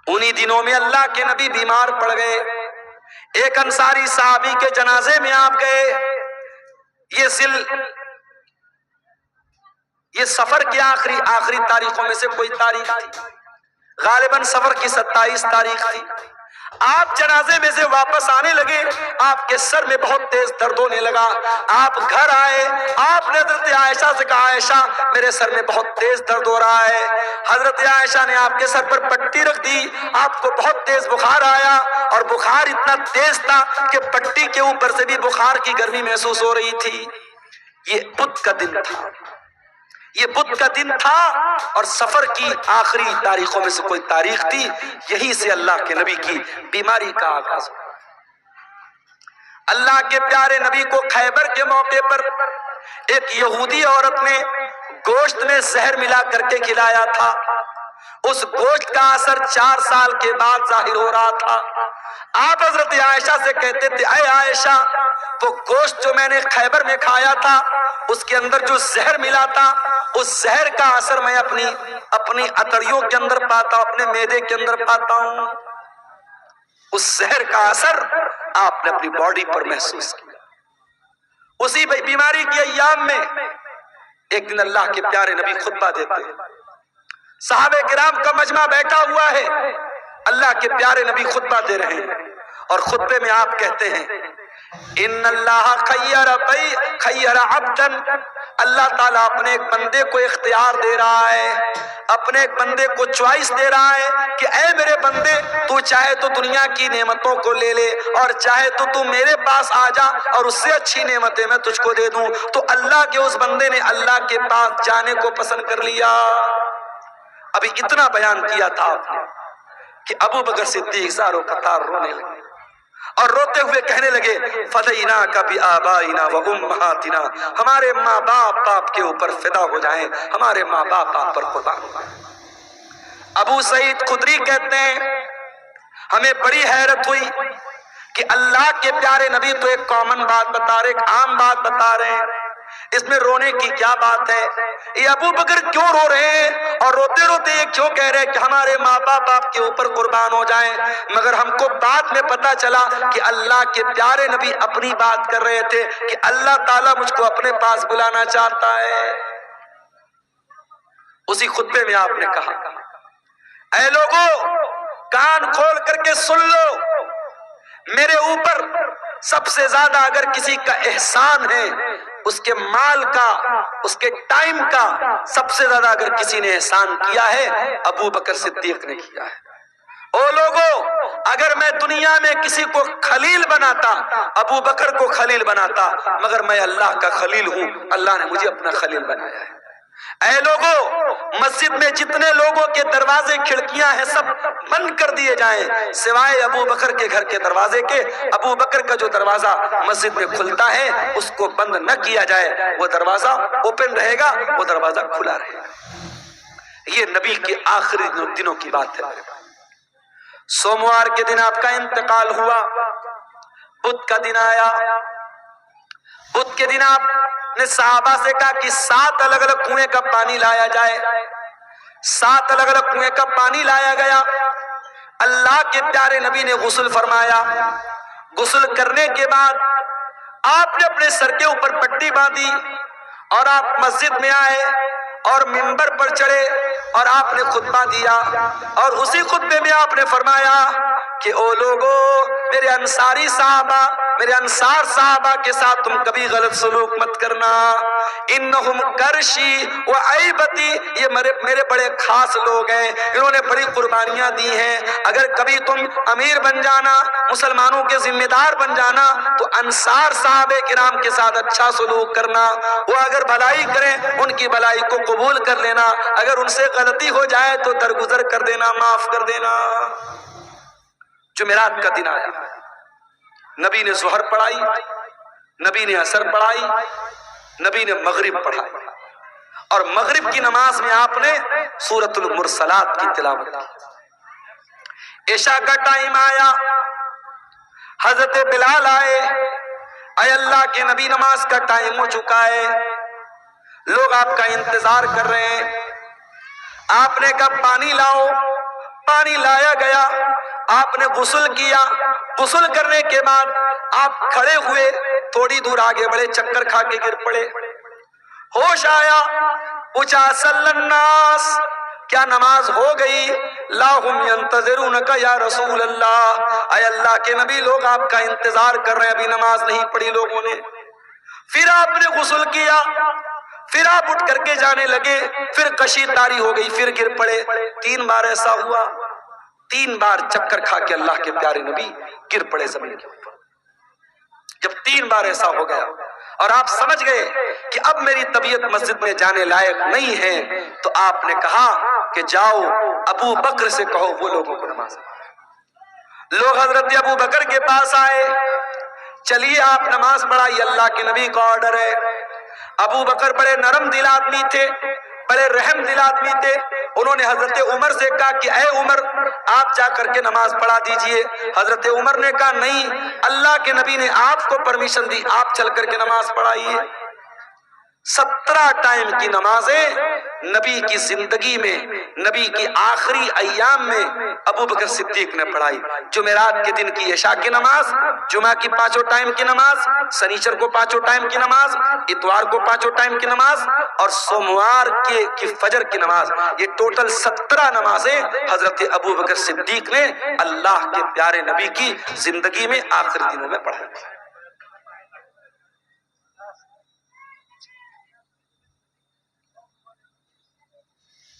انہی دنوں میں اللہ کے نبی بیمار پڑ گئے، ایک انصاری صحابی کے جنازے میں آپ گئے۔ یہ سفر کی آخری تاریخوں میں سے کوئی تاریخ تھی، غالباً سفر کی 27 تاریخ تھی۔ آپ جنازے میں سے واپس آنے لگے، آپ کے سر میں بہت تیز درد ہونے لگا۔ آپ گھر آئے، آپ نے حضرت عائشہ سے کہا، عائشہ میرے سر میں بہت تیز درد ہو رہا ہے۔ حضرت عائشہ نے آپ کے سر پر پٹی رکھ دی، آپ کو بہت تیز بخار آیا، اور بخار اتنا تیز تھا کہ پٹی کے اوپر سے بھی بخار کی گرمی محسوس ہو رہی تھی۔ یہ بدھ کا دن تھا، یہ بدھ کا دن تھا، اور سفر کی آخری تاریخوں میں سے کوئی تاریخ تھی۔ یہی سے اللہ کے نبی کی بیماری کا آغاز ہوا۔ اللہ کے پیارے نبی کو خیبر کے موقع پر ایک یہودی عورت نے گوشت میں زہر ملا کر کے کھلایا تھا۔ اس گوشت کا اثر 4 سال کے بعد ظاہر ہو رہا تھا۔ آپ حضرت عائشہ سے کہتے تھے اے عائشہ وہ گوشت جو میں نے خیبر میں کھایا تھا اس کے اندر جو زہر ملا تھا اس زہر کا اثر میں اپنی عطریوں کے اندر پاتا ہوں، اپنے معدے کے اندر پاتا ہوں۔ اس زہر کا اثر آپ نے اپنی باڈی پر محسوس کیا۔ اسی بیماری کی ایام میں ایک دن اللہ کے پیارے نبی خطبہ دیتے ہیں، صحابہ کرام کا مجمع بیٹھا ہوا ہے، اللہ کے پیارے نبی خطبہ دے رہے ہیں اور خطبے میں آپ کہتے ہیں ان اللہ خیر عبدا، اللہ تعالیٰ اپنے ایک بندے کو اختیار دے رہا ہے، اپنے ایک بندے کو چوائس دے رہا ہے کہ اے میرے بندے تو چاہے تو دنیا کی نعمتوں کو لے لے اور چاہے تو میرے پاس آ جا اور اس سے اچھی نعمتیں میں تجھ کو دے دوں۔ تو اللہ کے اس بندے نے اللہ کے پاس جانے کو پسند کر لیا۔ ابھی اتنا بیان کیا تھا کہ ابو بکر صدیق زاروں قطار رونے لگے اور روتے ہوئے کہنے لگے فدیناک بآبائنا وامہاتنا، ہمارے ماں باپ کے اوپر فدا ہو جائیں، ہمارے ماں باپ پر قربان ہو جائیں۔ ابو سعید خدری کہتے ہیں ہمیں بڑی حیرت ہوئی کہ اللہ کے پیارے نبی تو ایک کامن بات بتا رہے، ایک عام بات بتا رہے ہیں، اس میں رونے کی کیا بات ہے؟ یہ ابو بکر کیوں رو رہے ہیں اور روتے روتے یہ کیوں کہہ رہے ہیں کہ ہمارے ماں باپ کے اوپر قربان ہو جائیں؟ مگر ہم کو بعد میں پتا چلا کہ اللہ کے پیارے نبی اپنی بات کر رہے تھے کہ اللہ تعالیٰ مجھ کو اپنے پاس بلانا چاہتا ہے۔ اسی خطبے میں آپ نے کہا اے لوگوں کان کھول کر کے سن لو، میرے اوپر سب سے زیادہ اگر کسی کا احسان ہے اس کے مال کا، اس کے ٹائم کا سب سے زیادہ اگر کسی نے احسان کیا ہے ابو بکر صدیق نے کیا ہے۔ او لوگوں اگر میں دنیا میں کسی کو خلیل بناتا ابو بکر کو خلیل بناتا، مگر میں اللہ کا خلیل ہوں، اللہ نے مجھے اپنا خلیل بنایا ہے۔ اے لوگوں مسجد میں جتنے لوگوں کے دروازے کھڑکیاں ہیں سب بند کر دیے جائیں سوائے ابو بکر کے گھر کے دروازے کے۔ ابو بکر کا جو دروازہ مسجد میں کھلتا ہے اس کو بند نہ کیا جائے، وہ دروازہ اوپن رہے گا، وہ دروازہ کھلا رہے گا۔ یہ نبی کے آخری دنوں کی بات ہے۔ سوموار کے دن آپ کا انتقال ہوا، بدھ کا دن آیا، بدھ کے دن آپ نے صحابہ سے کہا کہ 7 الگ الگ کنویں کا پانی لایا جائے۔ 7 الگ الگ کنویں کا پانی لایا گیا، اللہ کے پیارے نبی نے غسل فرمایا۔ غسل کرنے کے بعد آپ نے اپنے سر کے اوپر پٹی باندھی اور آپ مسجد میں آئے اور منبر پر چڑھے اور آپ نے خطبہ دیا، اور اسی خطبے میں آپ نے فرمایا کہ او لوگو میرے انصاری صحابہ، میرے انصار صحابہ کے ساتھ تم کبھی غلط سلوک مت کرنا، انہم کرشی و عیبتی، یہ میرے بڑے خاص لوگ ہیں، انہوں نے بڑی قربانیاں دی ہیں، اگر کبھی تم امیر بن جانا، مسلمانوں کے ذمہ دار بن جانا تو انصار صحابہ کرام کے ساتھ اچھا سلوک کرنا، وہ اگر بھلائی کریں ان کی بھلائی کو قبول کر لینا، اگر ان سے غلطی ہو جائے تو درگزر کر دینا، معاف کر دینا۔ جمعرات کا دن آیا، نبی نے ظہر پڑھائی، نبی نے عصر پڑھائی، نبی نے مغرب پڑھائی، اور مغرب کی نماز میں آپ نے سورۃ المرسلات کی تلاوت کی۔ عشاء کا ٹائم آیا، حضرت بلال آئے، اے اللہ کے نبی نماز کا ٹائم ہو چکا ہے، لوگ آپ کا انتظار کر رہے ہیں۔ آپ نے کہا پانی لاؤ، پانی لایا گیا، آپ نے غسل کیا، غسل کرنے کے بعد آپ کھڑے ہوئے، تھوڑی دور آگے بڑھے، چکر کھا کے گر پڑے، ہوش آیا، پوچھا صلی الناس، کیا نماز ہو گئی؟ لا هم ينتظرونک یا رسول اللہ، اے اللہ کے نبی لوگ آپ کا انتظار کر رہے ہیں، ابھی نماز نہیں پڑھی لوگوں نے۔ پھر آپ نے غسل کیا، پھر آپ اٹھ کر کے جانے لگے، پھر کشید طاری ہو گئی، پھر گر پڑے، 3 بار ایسا ہوا، 3 بار چکر کھا کے اللہ کے پیارے نبی گر پڑے زمین کے اوپر۔ جب 3 بار ایسا ہو گیا اور آپ سمجھ گئے کہ اب میری طبیعت مسجد میں جانے لائق نہیں ہے، تو آپ نے کہا کہ جاؤ ابو بکر سے کہو وہ لوگوں کو نماز پڑھائیں۔ لوگ حضرت ابو بکر کے پاس آئے، چلیے آپ نماز پڑھائیے، اللہ کے نبی کا آرڈر ہے۔ ابو بکر بڑے نرم دل آدمی تھے، بڑے رحم دل آدمی تھے. انہوں نے حضرت عمر سے کہا کہ اے عمر آپ جا کر کے نماز پڑھا دیجئے. حضرت عمر نے کہا نہیں، اللہ کے نبی نے آپ کو پرمیشن دی، آپ چل کر کے نماز پڑھائیے. 17 ٹائم کی نمازیں نبی کی زندگی میں، نبی کی آخری ایام میں ابو بکر صدیق نے پڑھائی. جمعرات کے دن کی عشاء کی نماز، جمعہ کی 5 ٹائم کی نماز، سنیچر کو 5 ٹائم کی نماز، اتوار کو 5 ٹائم کی نماز، اور سوموار کی فجر کی نماز. یہ ٹوٹل 17 نمازیں حضرت ابو بکر صدیق نے اللہ کے پیارے نبی کی زندگی میں آخری دنوں میں پڑھائی.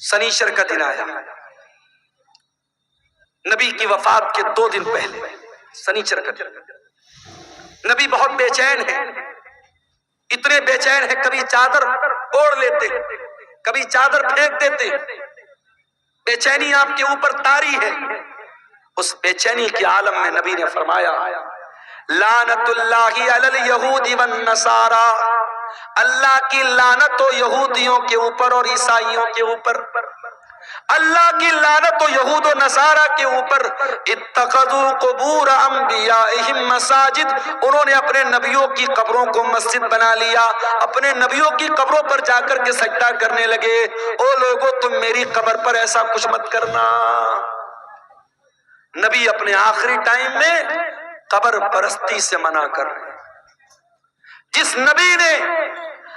سنیچر کا دن آیا، نبی کی وفات کے 2 دن پہلے سنیچر کا دن. نبی بہت بے چین ہے، اتنے بے چین ہے کبھی چادر اوڑھ لیتے، کبھی چادر پھینک دیتے. بے چینی آپ کے اوپر طاری ہے. اس بے چینی کے عالم میں نبی نے فرمایا لعنت اللہ علی الیہود والنصارى، اللہ کی لعنت ہو یہودیوں کے اوپر اور عیسائیوں کے اوپر، اللہ کی لعنت ہو یہود و نصارہ کے اوپر. اتخذوا قبور انبیائہم مساجد، انہوں نے اپنے نبیوں کی قبروں کو مسجد بنا لیا، اپنے نبیوں کی قبروں پر جا کر کے سجدہ کرنے لگے. او لوگو تم میری قبر پر ایسا کچھ مت کرنا. نبی اپنے آخری ٹائم میں قبر پرستی سے منع کر رہے ہیں. جس نبی نے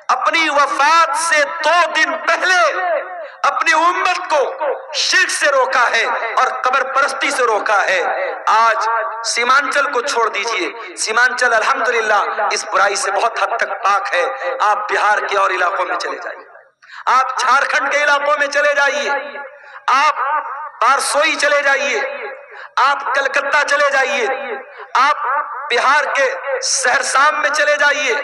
اپنی وفات سے 2 دن پہلے اپنی امت کو شرک سے روکا ہے اور قبر پرستی سے روکا ہے، آج سیمانچل کو چھوڑ دیجئے. سیمانچل الحمدللہ اس برائی سے بہت حد تک پاک ہے. آپ بہار کے اور علاقوں میں چلے جائیے، آپ جھارکھنڈ کے علاقوں میں چلے جائیے، آپ بارسوئی چلے جائیے، آپ کلکتہ چلے جائیے، آپ بہار کے سہرسام میں چلے جائیے.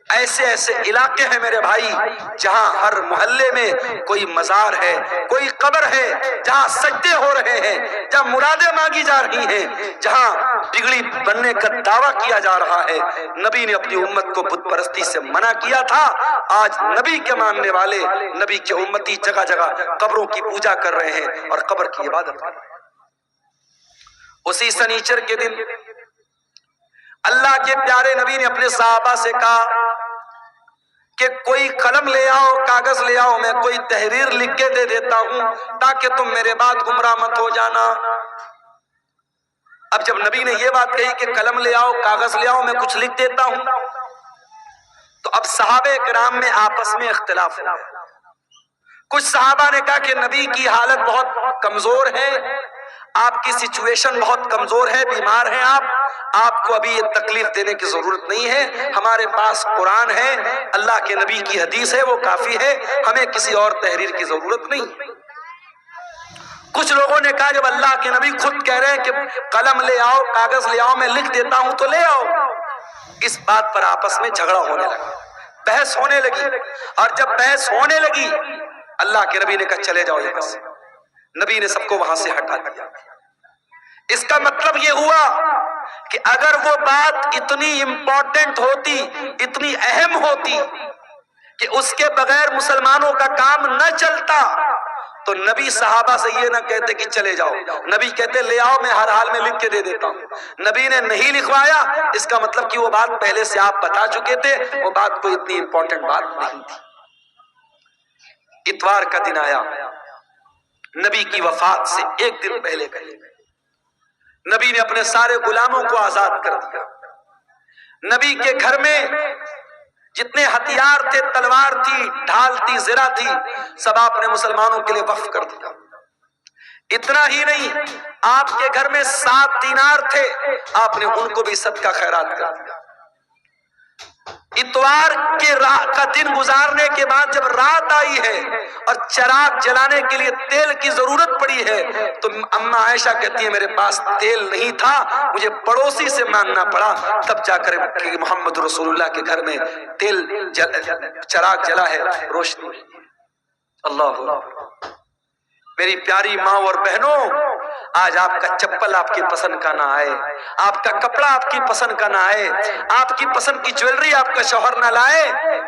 ایسے ایسے علاقے ہیں میرے بھائی جہاں ہر محلے میں کوئی مزار ہے، کوئی قبر ہے، جہاں سجدے ہو رہے ہیں، جہاں مرادیں مانگی جا رہی ہیں، جہاں بگڑی بننے کا دعویٰ کیا جا رہا ہے. نبی نے اپنی امت کو بت پرستی سے منع کیا تھا. آج نبی کے ماننے والے، نبی کے امتی جگہ جگہ قبروں کی پوجا کر رہے ہیں اور قبر کی عبادت کر رہے ہیں. اسی سنیچر کے دن اللہ کے پیارے نبی نے اپنے صحابہ سے کہا کہ کوئی قلم لے آؤ، کاغذ لے آؤ، میں کوئی تحریر لکھ کے دے دیتا ہوں تاکہ تم میرے بعد گمراہ مت ہو جانا. اب جب نبی نے یہ بات کہی کہ قلم لے آؤ، کاغذ لے آؤ، میں کچھ لکھ دیتا ہوں، تو اب صحابہ کرام میں آپس میں اختلاف ہوا. کچھ صحابہ نے کہا کہ نبی کی حالت بہت کمزور ہے، آپ کی سچویشن بہت کمزور ہے، بیمار ہیں آپ کو ابھی یہ تکلیف دینے کی ضرورت نہیں ہے، ہمارے پاس قرآن ہے، اللہ کے نبی کی حدیث ہے، وہ کافی ہے، ہمیں کسی اور تحریر کی ضرورت نہیں. کچھ لوگوں نے کہا جب اللہ کے نبی خود کہہ رہے ہیں کہ قلم لے آؤ، کاغذ لے آؤ، میں لکھ دیتا ہوں تو لے آؤ. اس بات پر آپس میں جھگڑا ہونے لگا، بحث ہونے لگی، اور جب بحث ہونے لگی اللہ کے نبی نے کہا چلے جاؤ یہاں سے. نبی نے سب کو وہاں سے ہٹا دیا. اس کا مطلب یہ ہوا کہ اگر وہ بات اتنی امپورٹنٹ ہوتی، اتنی اہم ہوتی کہ اس کے بغیر مسلمانوں کا کام نہ چلتا تو نبی صحابہ سے یہ نہ کہتے کہ چلے جاؤ، نبی کہتے لے آؤ، میں ہر حال میں لکھ کے دے دیتا ہوں. نبی نے نہیں لکھوایا، اس کا مطلب کہ وہ بات پہلے سے آپ بتا چکے تھے، وہ بات کوئی اتنی امپورٹنٹ بات نہیں تھی. اتوار کا دن آیا، نبی کی وفات سے 1 دن پہلے کہے نبی نے اپنے سارے غلاموں کو آزاد کر دیا. نبی کے گھر میں جتنے ہتھیار تھے، تلوار تھی، ڈھال تھی، زرہ تھی، سب آپ نے مسلمانوں کے لیے وقف کر دیا. اتنا ہی نہیں، آپ کے گھر میں 7 دینار تھے، آپ نے ان کو بھی صدقہ خیرات کر دیا. اتوار کے کا دن گزارنے کے بعد جب رات آئی ہے اور چراغ جلانے کے لیے تیل کی ضرورت پڑی ہے تو اماں عائشہ کہتی ہے میرے پاس تیل نہیں تھا، مجھے پڑوسی سے مانگنا پڑا، تب جا کر محمد رسول اللہ کے گھر میں چراغ جلا ہے، روشنی. اللہ میری پیاری ماں اور بہنوں، آج آپ کا چپل آپ کی پسند کا نہ آئے، آپ کا کپڑا آپ کی پسند کا نہ آئے، آپ کی پسند کی جویلری آپ کا شوہر نہ لائے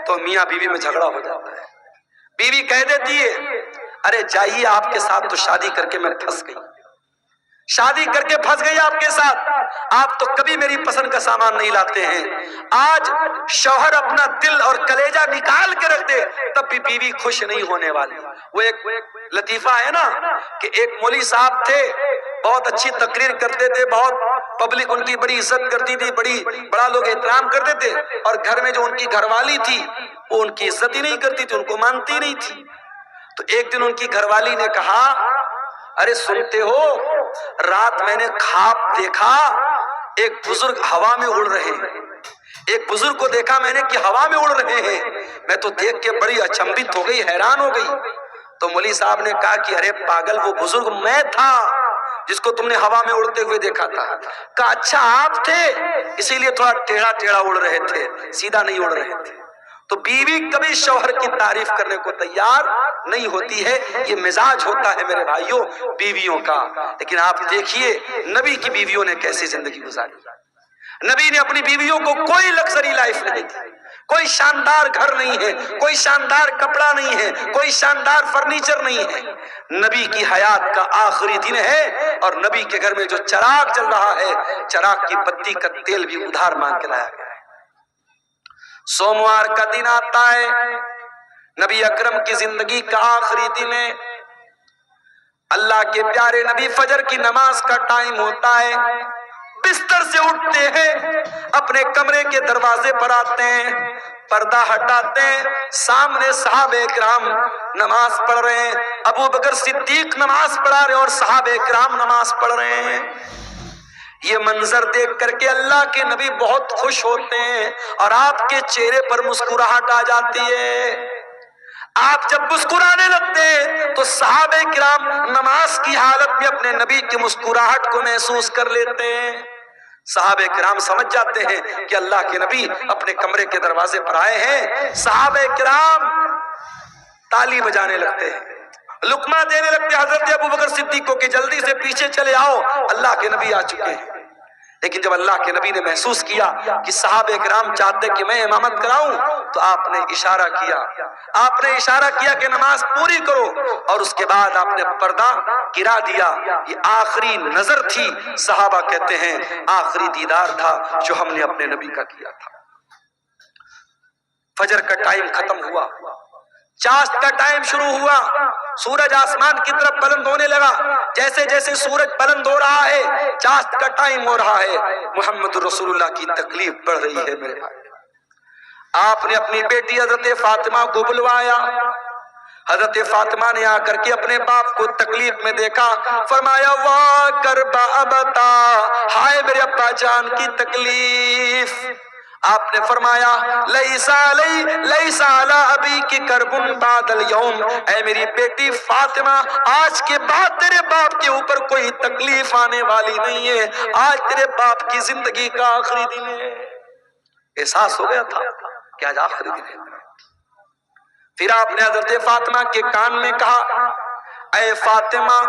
تو میاں بیوی میں جھگڑا ہو جاتا ہے. بیوی کہہ دیتی ہے ارے جائیے آپ کے ساتھ تو شادی کر کے میں پھنس گئی، شادی کر کے پھنس گئی آپ کے ساتھ، آپ تو کبھی میری پسند کا سامان نہیں لاتے ہیں، آج شوہر اپنا دل اور کلیجہ نکال کے رکھ دے تب بھی بیوی خوش نہیں ہونے والی۔ وہ ایک لطیفہ ہے نا کہ ایک مولوی صاحب تھے، بہت اچھی تقریر کرتے تھے، بہت پبلک ان کی بڑی عزت کرتی تھی، بڑا لوگ احترام کرتے تھے، اور گھر میں جو ان کی گھر والی تھی وہ ان کی عزت ہی نہیں کرتی تھی، ان کو مانتی نہیں تھی۔ تو ایک دن ان کی گھر والی نے کہا ارے سنتے ہو، رات میں نے خواب دیکھا ایک بزرگ ہوا میں اڑ رہے ہیں، ایک بزرگ کو دیکھا میں نے کہ ہوا میں اڑ رہے ہیں، میں تو دیکھ کے بڑی اچنبھت ہو گئی، حیران ہو گئی۔ تو مولوی صاحب نے کہا کہ ارے پاگل، وہ بزرگ میں تھا جس کو تم نے ہوا میں اڑتے ہوئے دیکھا تھا۔ کہا اچھا آپ تھے، اسی لیے تھوڑا ٹیڑھا ٹیڑھا اڑ رہے تھے، سیدھا نہیں اڑ رہے تھے۔ تو بیوی کبھی شوہر کی تعریف کرنے کو تیار نہیں ہوتی ہے، یہ مزاج ہوتا ہے میرے بھائیوں بیویوں کا۔ لیکن آپ دیکھیے نبی کی بیویوں نے کیسی زندگی گزاری، نبی نے اپنی بیویوں کو کوئی لگژری لائف نہیں دی، کوئی شاندار گھر نہیں ہے، کوئی شاندار کپڑا نہیں ہے، کوئی شاندار فرنیچر نہیں ہے۔ نبی کی حیات کا آخری دن ہے اور نبی کے گھر میں جو چراغ جل رہا ہے، چراغ کی بتی کا تیل بھی ادھار مانگ کے لایا گیا ہے۔ سوموار کا دن آتا ہے، نبی اکرم کی زندگی کا آخری دن ہے، اللہ کے پیارے نبی فجر کی نماز کا ٹائم ہوتا ہے، بستر سے اٹھتے ہیں، اپنے کمرے کے دروازے پر آتے ہیں، پردہ ہٹاتے ہیں، سامنے صحابہ کرام نماز پڑھ رہے ہیں، ابو بکر صدیق نماز پڑھا رہے ہیں اور صحابہ کرام نماز پڑھ رہے ہیں۔ یہ منظر دیکھ کر کے اللہ کے نبی بہت خوش ہوتے ہیں اور آپ کے چہرے پر مسکراہٹ آ جاتی ہے۔ آپ جب مسکرانے لگتے ہیں تو صحابہ کرام نماز کی حالت میں اپنے نبی کی مسکراہٹ کو محسوس کر لیتے ہیں۔ صحابہ کرام سمجھ جاتے ہیں کہ اللہ کے نبی اپنے کمرے کے دروازے پر آئے ہیں۔ صحابہ کرام تالی بجانے لگتے ہیں، لقمہ دینے لگتے حضرت ابو بکر صدیق کو کہ جلدی سے پیچھے چلے آؤ، اللہ کے نبی آ چکے ہیں۔ لیکن جب اللہ کے نبی نے محسوس کیا کہ صحابہ کرام چاہتے کہ میں امامت کراؤں تو آپ نے اشارہ کیا کہ نماز پوری کرو، اور اس کے بعد آپ نے پردہ گرا دیا۔ یہ آخری نظر تھی، صحابہ کہتے ہیں آخری دیدار تھا جو ہم نے اپنے نبی کا کیا تھا۔ فجر کا ٹائم ختم ہوا، چاشت کا ٹائم شروع ہوا، سورج آسمان کی طرف بلند ہونے لگا۔ جیسے جیسے سورج بلند ہو رہا ہے چاشت کا ٹائم ہو رہا ہے، محمد رسول اللہ کی تکلیف بڑھ رہی ہے میرے بھائی۔ آپ نے اپنی بیٹی حضرت فاطمہ کو بلوایا، حضرت فاطمہ نے آ کر کے اپنے باپ کو تکلیف میں دیکھا، فرمایا واہ کربا ابتا، ہائے میرے ابا جان کی تکلیف۔ آپ نے فرمایا لیسا علی ابی کی کربن بعد الیوم، اے میری بیٹی فاطمہ آج کے بعد تیرے باپ کے اوپر کوئی تکلیف آنے والی نہیں ہے، آج تیرے باپ کی زندگی کا آخری دن ہے۔ احساس ہو گیا تھا کہ آج آخری دن ہے۔ پھر آپ نے حضرت فاطمہ کے کان میں کہا اے فاطمہ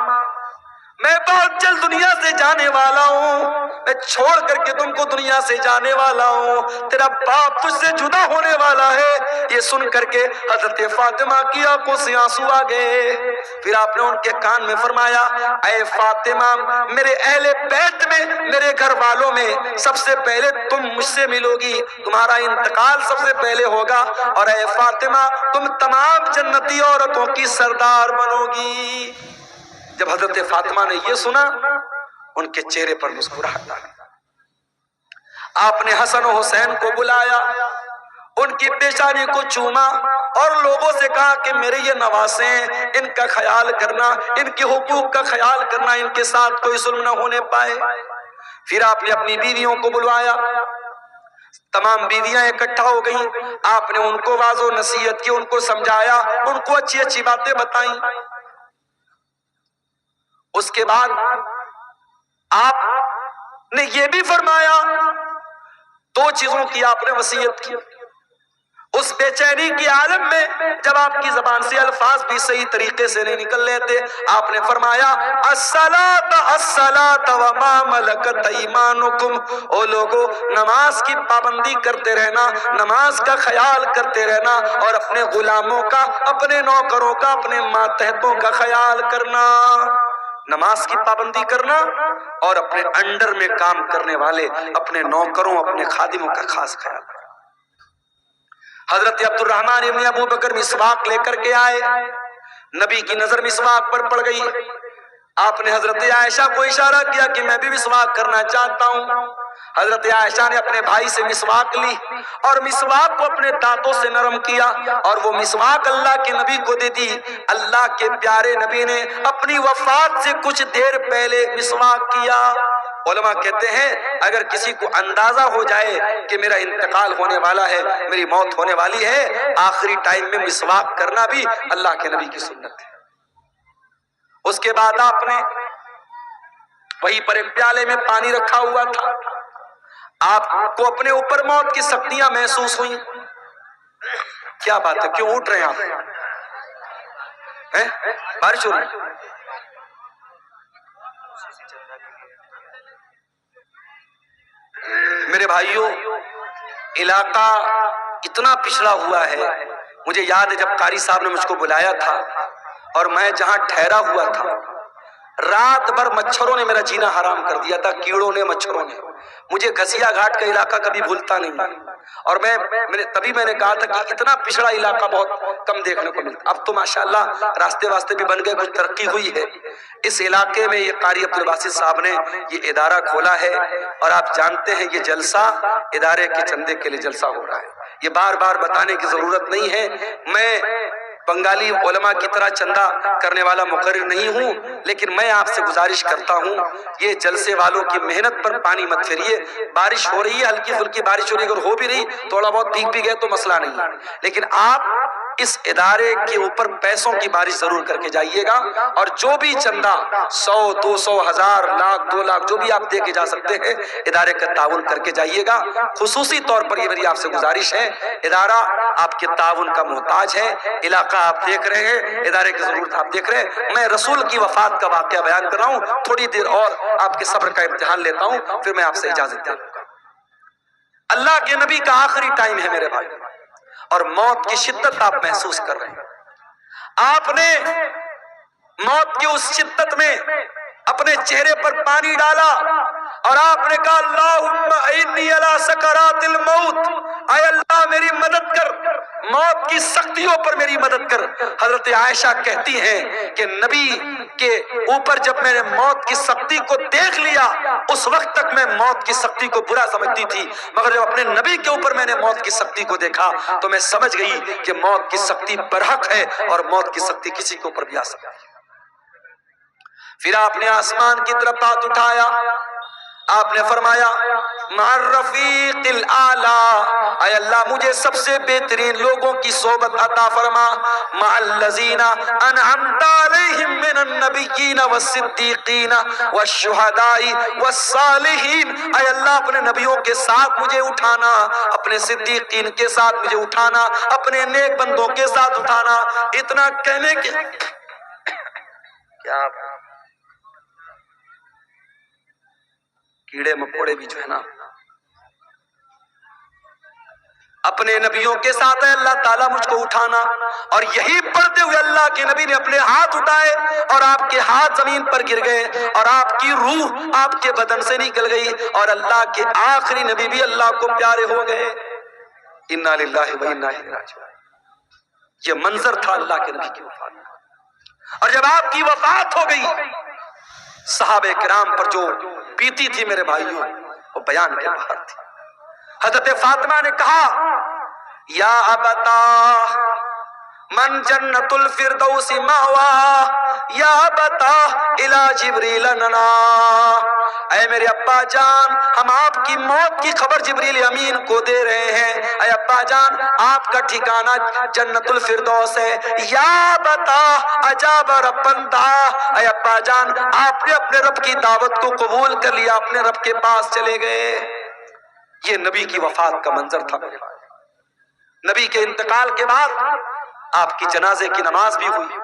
میں بہت جلد دنیا سے جانے والا ہوں، میں چھوڑ کر کے تم کو دنیا سے جانے والا ہوں، تیرا باپ تجھ سے جدا ہونے والا ہے۔ یہ سن کر کے حضرت فاطمہ کی آنکھوں سے آنسو آ گئے۔ پھر آپ نے ان کے کان میں فرمایا اے فاطمہ میرے اہل بیت میں، میرے گھر والوں میں سب سے پہلے تم مجھ سے ملو گی، تمہارا انتقال سب سے پہلے ہوگا، اور اے فاطمہ تم تمام جنتی عورتوں کی سردار بنو گی۔ جب حضرت فاطمہ نے یہ سنا ان کے چہرے پر مسکراہٹ آ گئی۔ آپ نے حسن و حسین کو بلایا، ان کی پیشانی کو چوما اور لوگوں سے کہا کہ میرے یہ نواسے ہیں، ان کا خیال کرنا، ان کے حقوق کا خیال کرنا، ان کے ساتھ کوئی ظلم نہ ہونے پائے۔ پھر آپ نے اپنی بیویوں کو بلوایا، تمام بیویاں اکٹھا ہو گئیں، آپ نے ان کو واضح نصیحت کی، ان کو سمجھایا، ان کو اچھی اچھی باتیں بتائیں۔ اس کے بعد آپ نے یہ بھی فرمایا، دو چیزوں کی آپ نے وصیت کی۔ اس بے چینی کی عالم میں جب آپ کی زبان سے الفاظ بھی صحیح طریقے سے نہیں نکل لیتے، آپ نے فرمایا الصلاۃ الصلاۃ وما ملکت ایمانکم، او لوگو نماز کی پابندی کرتے رہنا، نماز کا خیال کرتے رہنا، اور اپنے غلاموں کا، اپنے نوکروں کا، اپنے ماتحتوں کا خیال کرنا۔ نماز کی پابندی کرنا اور اپنے انڈر میں کام کرنے والے اپنے نوکروں، اپنے خادموں کا خاص خیال کرنا۔ حضرت عبد الرحمن ابن ابو بکر مسواک لے کر کے آئے، نبی کی نظر مسواک پر پڑ گئی، آپ نے حضرت عائشہ کو اشارہ کیا کہ میں بھی مسواک کرنا چاہتا ہوں۔ حضرت عائشہ نے اپنے بھائی سے مسواک لی اور مسواک کو اپنے دانتوں سے نرم کیا اور وہ مسواک اللہ کے نبی کو دے دی۔ اللہ کے پیارے نبی نے اپنی وفات سے کچھ دیر پہلے مسواک کیا۔ علماء کہتے ہیں اگر کسی کو اندازہ ہو جائے کہ میرا انتقال ہونے والا ہے، میری موت ہونے والی ہے، آخری ٹائم میں مسواک کرنا بھی اللہ کے نبی کی سنت ہے۔ اس کے بعد آپ نے وہیں پر ایک پیالے میں پانی رکھا ہوا تھا، آپ کو اپنے اوپر موت کی سختیاں محسوس ہوئیں۔ کیا بات ہے، کیوں اٹھ رہے ہیں آپ؟ بارش ہو رہی ہے؟ میرے بھائیوں، علاقہ اتنا پچھڑا ہوا ہے، مجھے یاد ہے جب قاری صاحب نے مجھ کو بلایا تھا اور میں جہاں ٹھہرا ہوا تھا، رات بھر مچھروں نے میرا جینا حرام کر دیا تھا، کیڑوں نے، مچھروں نے۔ مجھے گھسیا گھاٹ کا علاقہ کبھی بھولتا نہیں، اور تبھی میں نے کہا تھا کہ اتنا پچھڑا علاقہ بہت کم دیکھنے کو ملتا۔ اب تو ماشاءاللہ راستے واسطے بھی بن گئے، کچھ ترقی ہوئی ہے۔ اس علاقے میں یہ قاری عبدالباسط صاحب نے یہ ادارہ کھولا ہے، اور آپ جانتے ہیں یہ جلسہ ادارے کے چندے کے لیے جلسہ ہو رہا ہے، یہ بار بار بتانے کی ضرورت نہیں ہے۔ میں بنگالی علماء کی طرح چندہ کرنے والا مقرر نہیں ہوں، لیکن میں آپ سے گزارش کرتا ہوں یہ جلسے والوں کی محنت پر پانی مت پھیریے۔ بارش ہو رہی ہے، ہلکی پھلکی بارش ہو رہی ہے، اگر ہو بھی رہی تھوڑا بہت بھیگ بھی گئے تو مسئلہ نہیں ہے، لیکن آپ اس ادارے کے اوپر پیسوں کی بارش ضرور کر کے جائیے گا، اور جو بھی چندہ 100 200 1000 لاکھ 2 لاکھ جو بھی آپ دے کے جا سکتے ہیں، ادارے کا تعاون کر کے جائیے گا۔ خصوصی طور پر یہ میری آپ سے گزارش ہے، ادارہ آپ کے تعاون کا محتاج ہے، علاقہ آپ دیکھ رہے ہیں، ادارے کی ضرورت آپ دیکھ رہے ہیں۔ میں رسول کی وفات کا واقعہ بیان کر رہا ہوں، تھوڑی دیر اور آپ کے صبر کا امتحان لیتا ہوں، پھر میں آپ سے اجازت دے دوں گا۔ اللہ کے نبی کا آخری ٹائم ہے میرے بھائی، اور موت کی شدت آپ محسوس کر رہے ہیں۔ آپ نے موت کی اس شدت میں اپنے چہرے پر پانی ڈالا اور آپ نے کہا اللہم انی علی سکرات الموت، اے اللہ میری مدد کر، موت کی سختیوں پر میری مدد کر۔ حضرت عائشہ کہتی ہیں کہ نبی کے اوپر جب میں نے موت کی سختی کو دیکھ لیا، اس وقت تک میں موت کی سختی کو برا سمجھتی تھی، مگر جب اپنے نبی کے اوپر میں نے موت کی سختی کو دیکھا تو میں سمجھ گئی کہ موت کی سختی برحق ہے، اور موت کی سختی کسی کے اوپر بھی آ سکتی ہے۔ پھر آپ نے آسمان کی طرف ہاتھ اٹھایا، آپ نے فرمایا مع الرفیق الاعلی، اے اللہ مجھے سب سے بہترین لوگوں کی صحبت عطا فرما، مع الذین انعمت علیہم من النبیین والصدیقین والشہداء والصالحین، اے اللہ اپنے نبیوں کے ساتھ مجھے اٹھانا، اپنے صدیقین کے ساتھ مجھے اٹھانا، اپنے نیک بندوں کے ساتھ اٹھانا۔ اتنا کہنے کے کیا کیڑے مکوڑے بھی جو ہے نا اپنے نبیوں کے ساتھ ہے، اللہ تعالیٰ مجھ کو اٹھانا، اور یہی پڑھتے ہوئے اللہ کے نبی نے اپنے ہاتھ اٹھائے اور آپ کے ہاتھ زمین پر گر گئے اور آپ کی روح آپ کے بدن سے نکل گئی، اور اللہ کے آخری نبی بھی اللہ کو پیارے ہو گئے۔ انا للہ و انا الیہ راجعون۔ یہ منظر تھا اللہ کے نبی کی وفات کا، اور جب آپ کی وفات ہو گئی صحابہ کرام پر جو بیتی تھی میرے بھائیوں وہ بیان کے باہر تھی۔ حضرت فاطمہ نے کہا یا ابتا من جنت الفردوس مأوا یا ابتا الی جبریل ننا، اے میرے ابا جان ہم آپ کی موت کی خبر جبریل امین کو دے رہے ہیں، اے ابا جان آپ کا ٹھکانہ جنت الفردوس ہے، یا بتا اجاب ربن دعا، اے ابا جان آپ نے اپنے رب کی دعوت کو قبول کر لیا، اپنے رب کے پاس چلے گئے۔ یہ نبی کی وفات کا منظر تھا میرے بھائی، نبی کے انتقال کے بعد آپ کی جنازے کی نماز بھی ہوئی،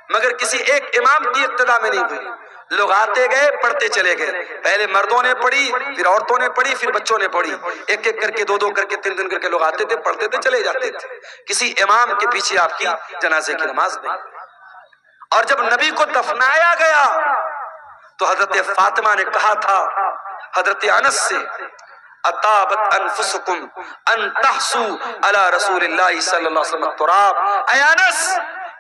مگر کسی ایک امام کی اقتدا میں نہیں ہوئی. لوگ آتے گئے پڑھتے چلے گئے، پہلے مردوں نے پڑھی، پھر عورتوں نے پڑھی، پھر بچوں نے پڑھی، ایک ایک کر کے، دو دو کر کے، تین تین کر کے لوگ آتے تھے، پڑھتے تھے، چلے جاتے تھے. کسی امام کے پیچھے آپ کی جنازے کی نماز نہیں. اور جب نبی کو دفنایا گیا تو حضرت فاطمہ نے کہا تھا حضرت انس سے، اطابت انفسکم ان تحسو علی رسول اللہ صلی اللہ علیہ وسلم التراب. اے انس،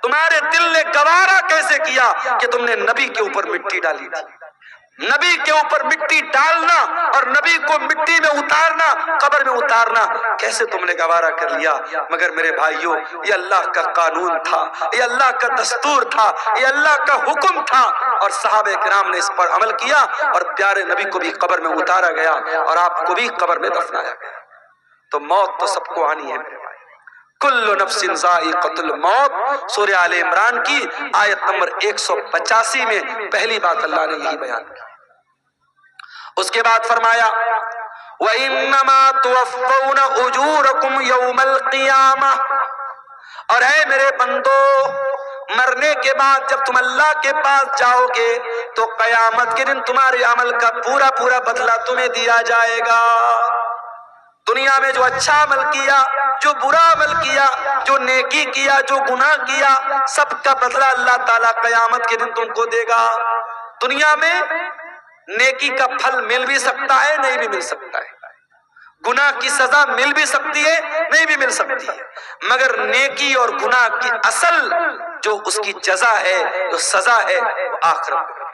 تمہارے دل نے گوارا کیسے کیا کہ تم نے نبی کے اوپر مٹی ڈالی تھی؟ نبی کے اوپر مٹی ڈالنا اور نبی کو مٹی میں اتارنا، قبر میں اتارنا، کیسے تم نے گوارا کر لیا؟ مگر میرے بھائیوں، یہ اللہ کا قانون تھا، یہ اللہ کا دستور تھا، یہ اللہ کا حکم تھا، اور صحابہ کرام نے اس پر عمل کیا، اور پیارے نبی کو بھی قبر میں اتارا گیا اور آپ کو بھی قبر میں دفنایا گیا. تو موت تو سب کو آنی ہے میرے بھائی. کل نفس ذائقۃ الموت، سورہ آل عمران کی آیت نمبر 185 میں پہلی بات اللہ نے یہی بیان کی. اس کے بعد فرمایا وَإِنَّمَا تُوَفَّوْنَ أُجُورَكُمْ يَوْمَ الْقِيَامَةِ. اور اے میرے بندو، مرنے کے بعد جب تم اللہ کے پاس جاؤ گے تو قیامت کے دن تمہارے عمل کا پورا پورا بدلہ تمہیں دیا جائے گا. دنیا میں جو اچھا عمل کیا، جو برا عمل کیا، جو نیکی کیا، جو گناہ کیا، سب کا بدلہ اللہ تعالیٰ قیامت کے دن تم کو دے گا. دنیا میں نیکی کا پھل مل بھی سکتا ہے، نہیں بھی مل سکتا ہے. گناہ کی سزا مل بھی سکتی ہے، نہیں بھی مل سکتی ہے. مگر نیکی اور گناہ کی اصل جو اس کی جزا ہے، جو سزا ہے، وہ آخرت ہے.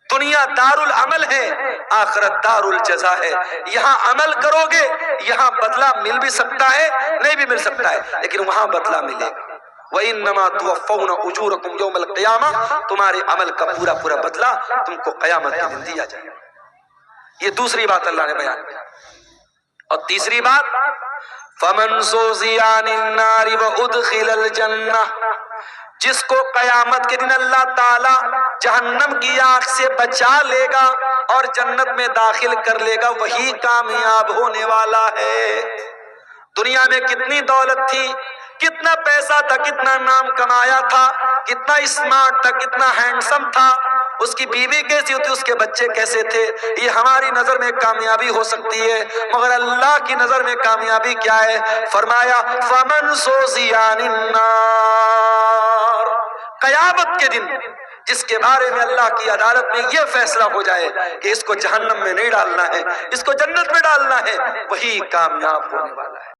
دنیا دار العمل ہے، آخرت دار الجزا ہے. یہاں عمل کرو گے، یہاں بدلہ مل بھی سکتا ہے، نہیں بھی مل سکتا ہے، لیکن وہاں بدلہ ملے گا. وَإِنَّمَا تُوَفَّوْنَ أُجُورَكُمْ يَوْمَ الْقِيَامَةِ. تمہارے عمل کا پورا پورا بدلہ تم کو قیامت کے دن دیا جائے گا. یہ دوسری بات اللہ نے بیان کی. اور تیسری بات فَمَنْ زُحْزِحَ عَنِ النَّارِ وَأُدْخِلَ الْجَنَّةَ. جس کو قیامت کے دن اللہ تعالی جہنم کی آگ سے بچا لے گا اور جنت میں داخل کر لے گا، وہی کامیاب ہونے والا ہے. دنیا میں کتنی دولت تھی، کتنا پیسہ تھا، کتنا نام کمایا تھا، کتنا اسمارٹ تھا، کتنا ہینڈسم تھا، اس کی بیوی کیسی ہوتی، اس کے بچے کیسے تھے، یہ ہماری نظر میں کامیابی ہو سکتی ہے، مگر اللہ کی نظر میں کامیابی کیا ہے؟ فرمایا فَمَنْ زُحْزِحَ عَنِ النَّارِ. قیامت کے دن جس کے بارے میں اللہ کی عدالت میں یہ فیصلہ ہو جائے کہ اس کو جہنم میں نہیں ڈالنا ہے، اس کو جنت میں ڈالنا ہے، وہی کامیاب ہونے والا ہے.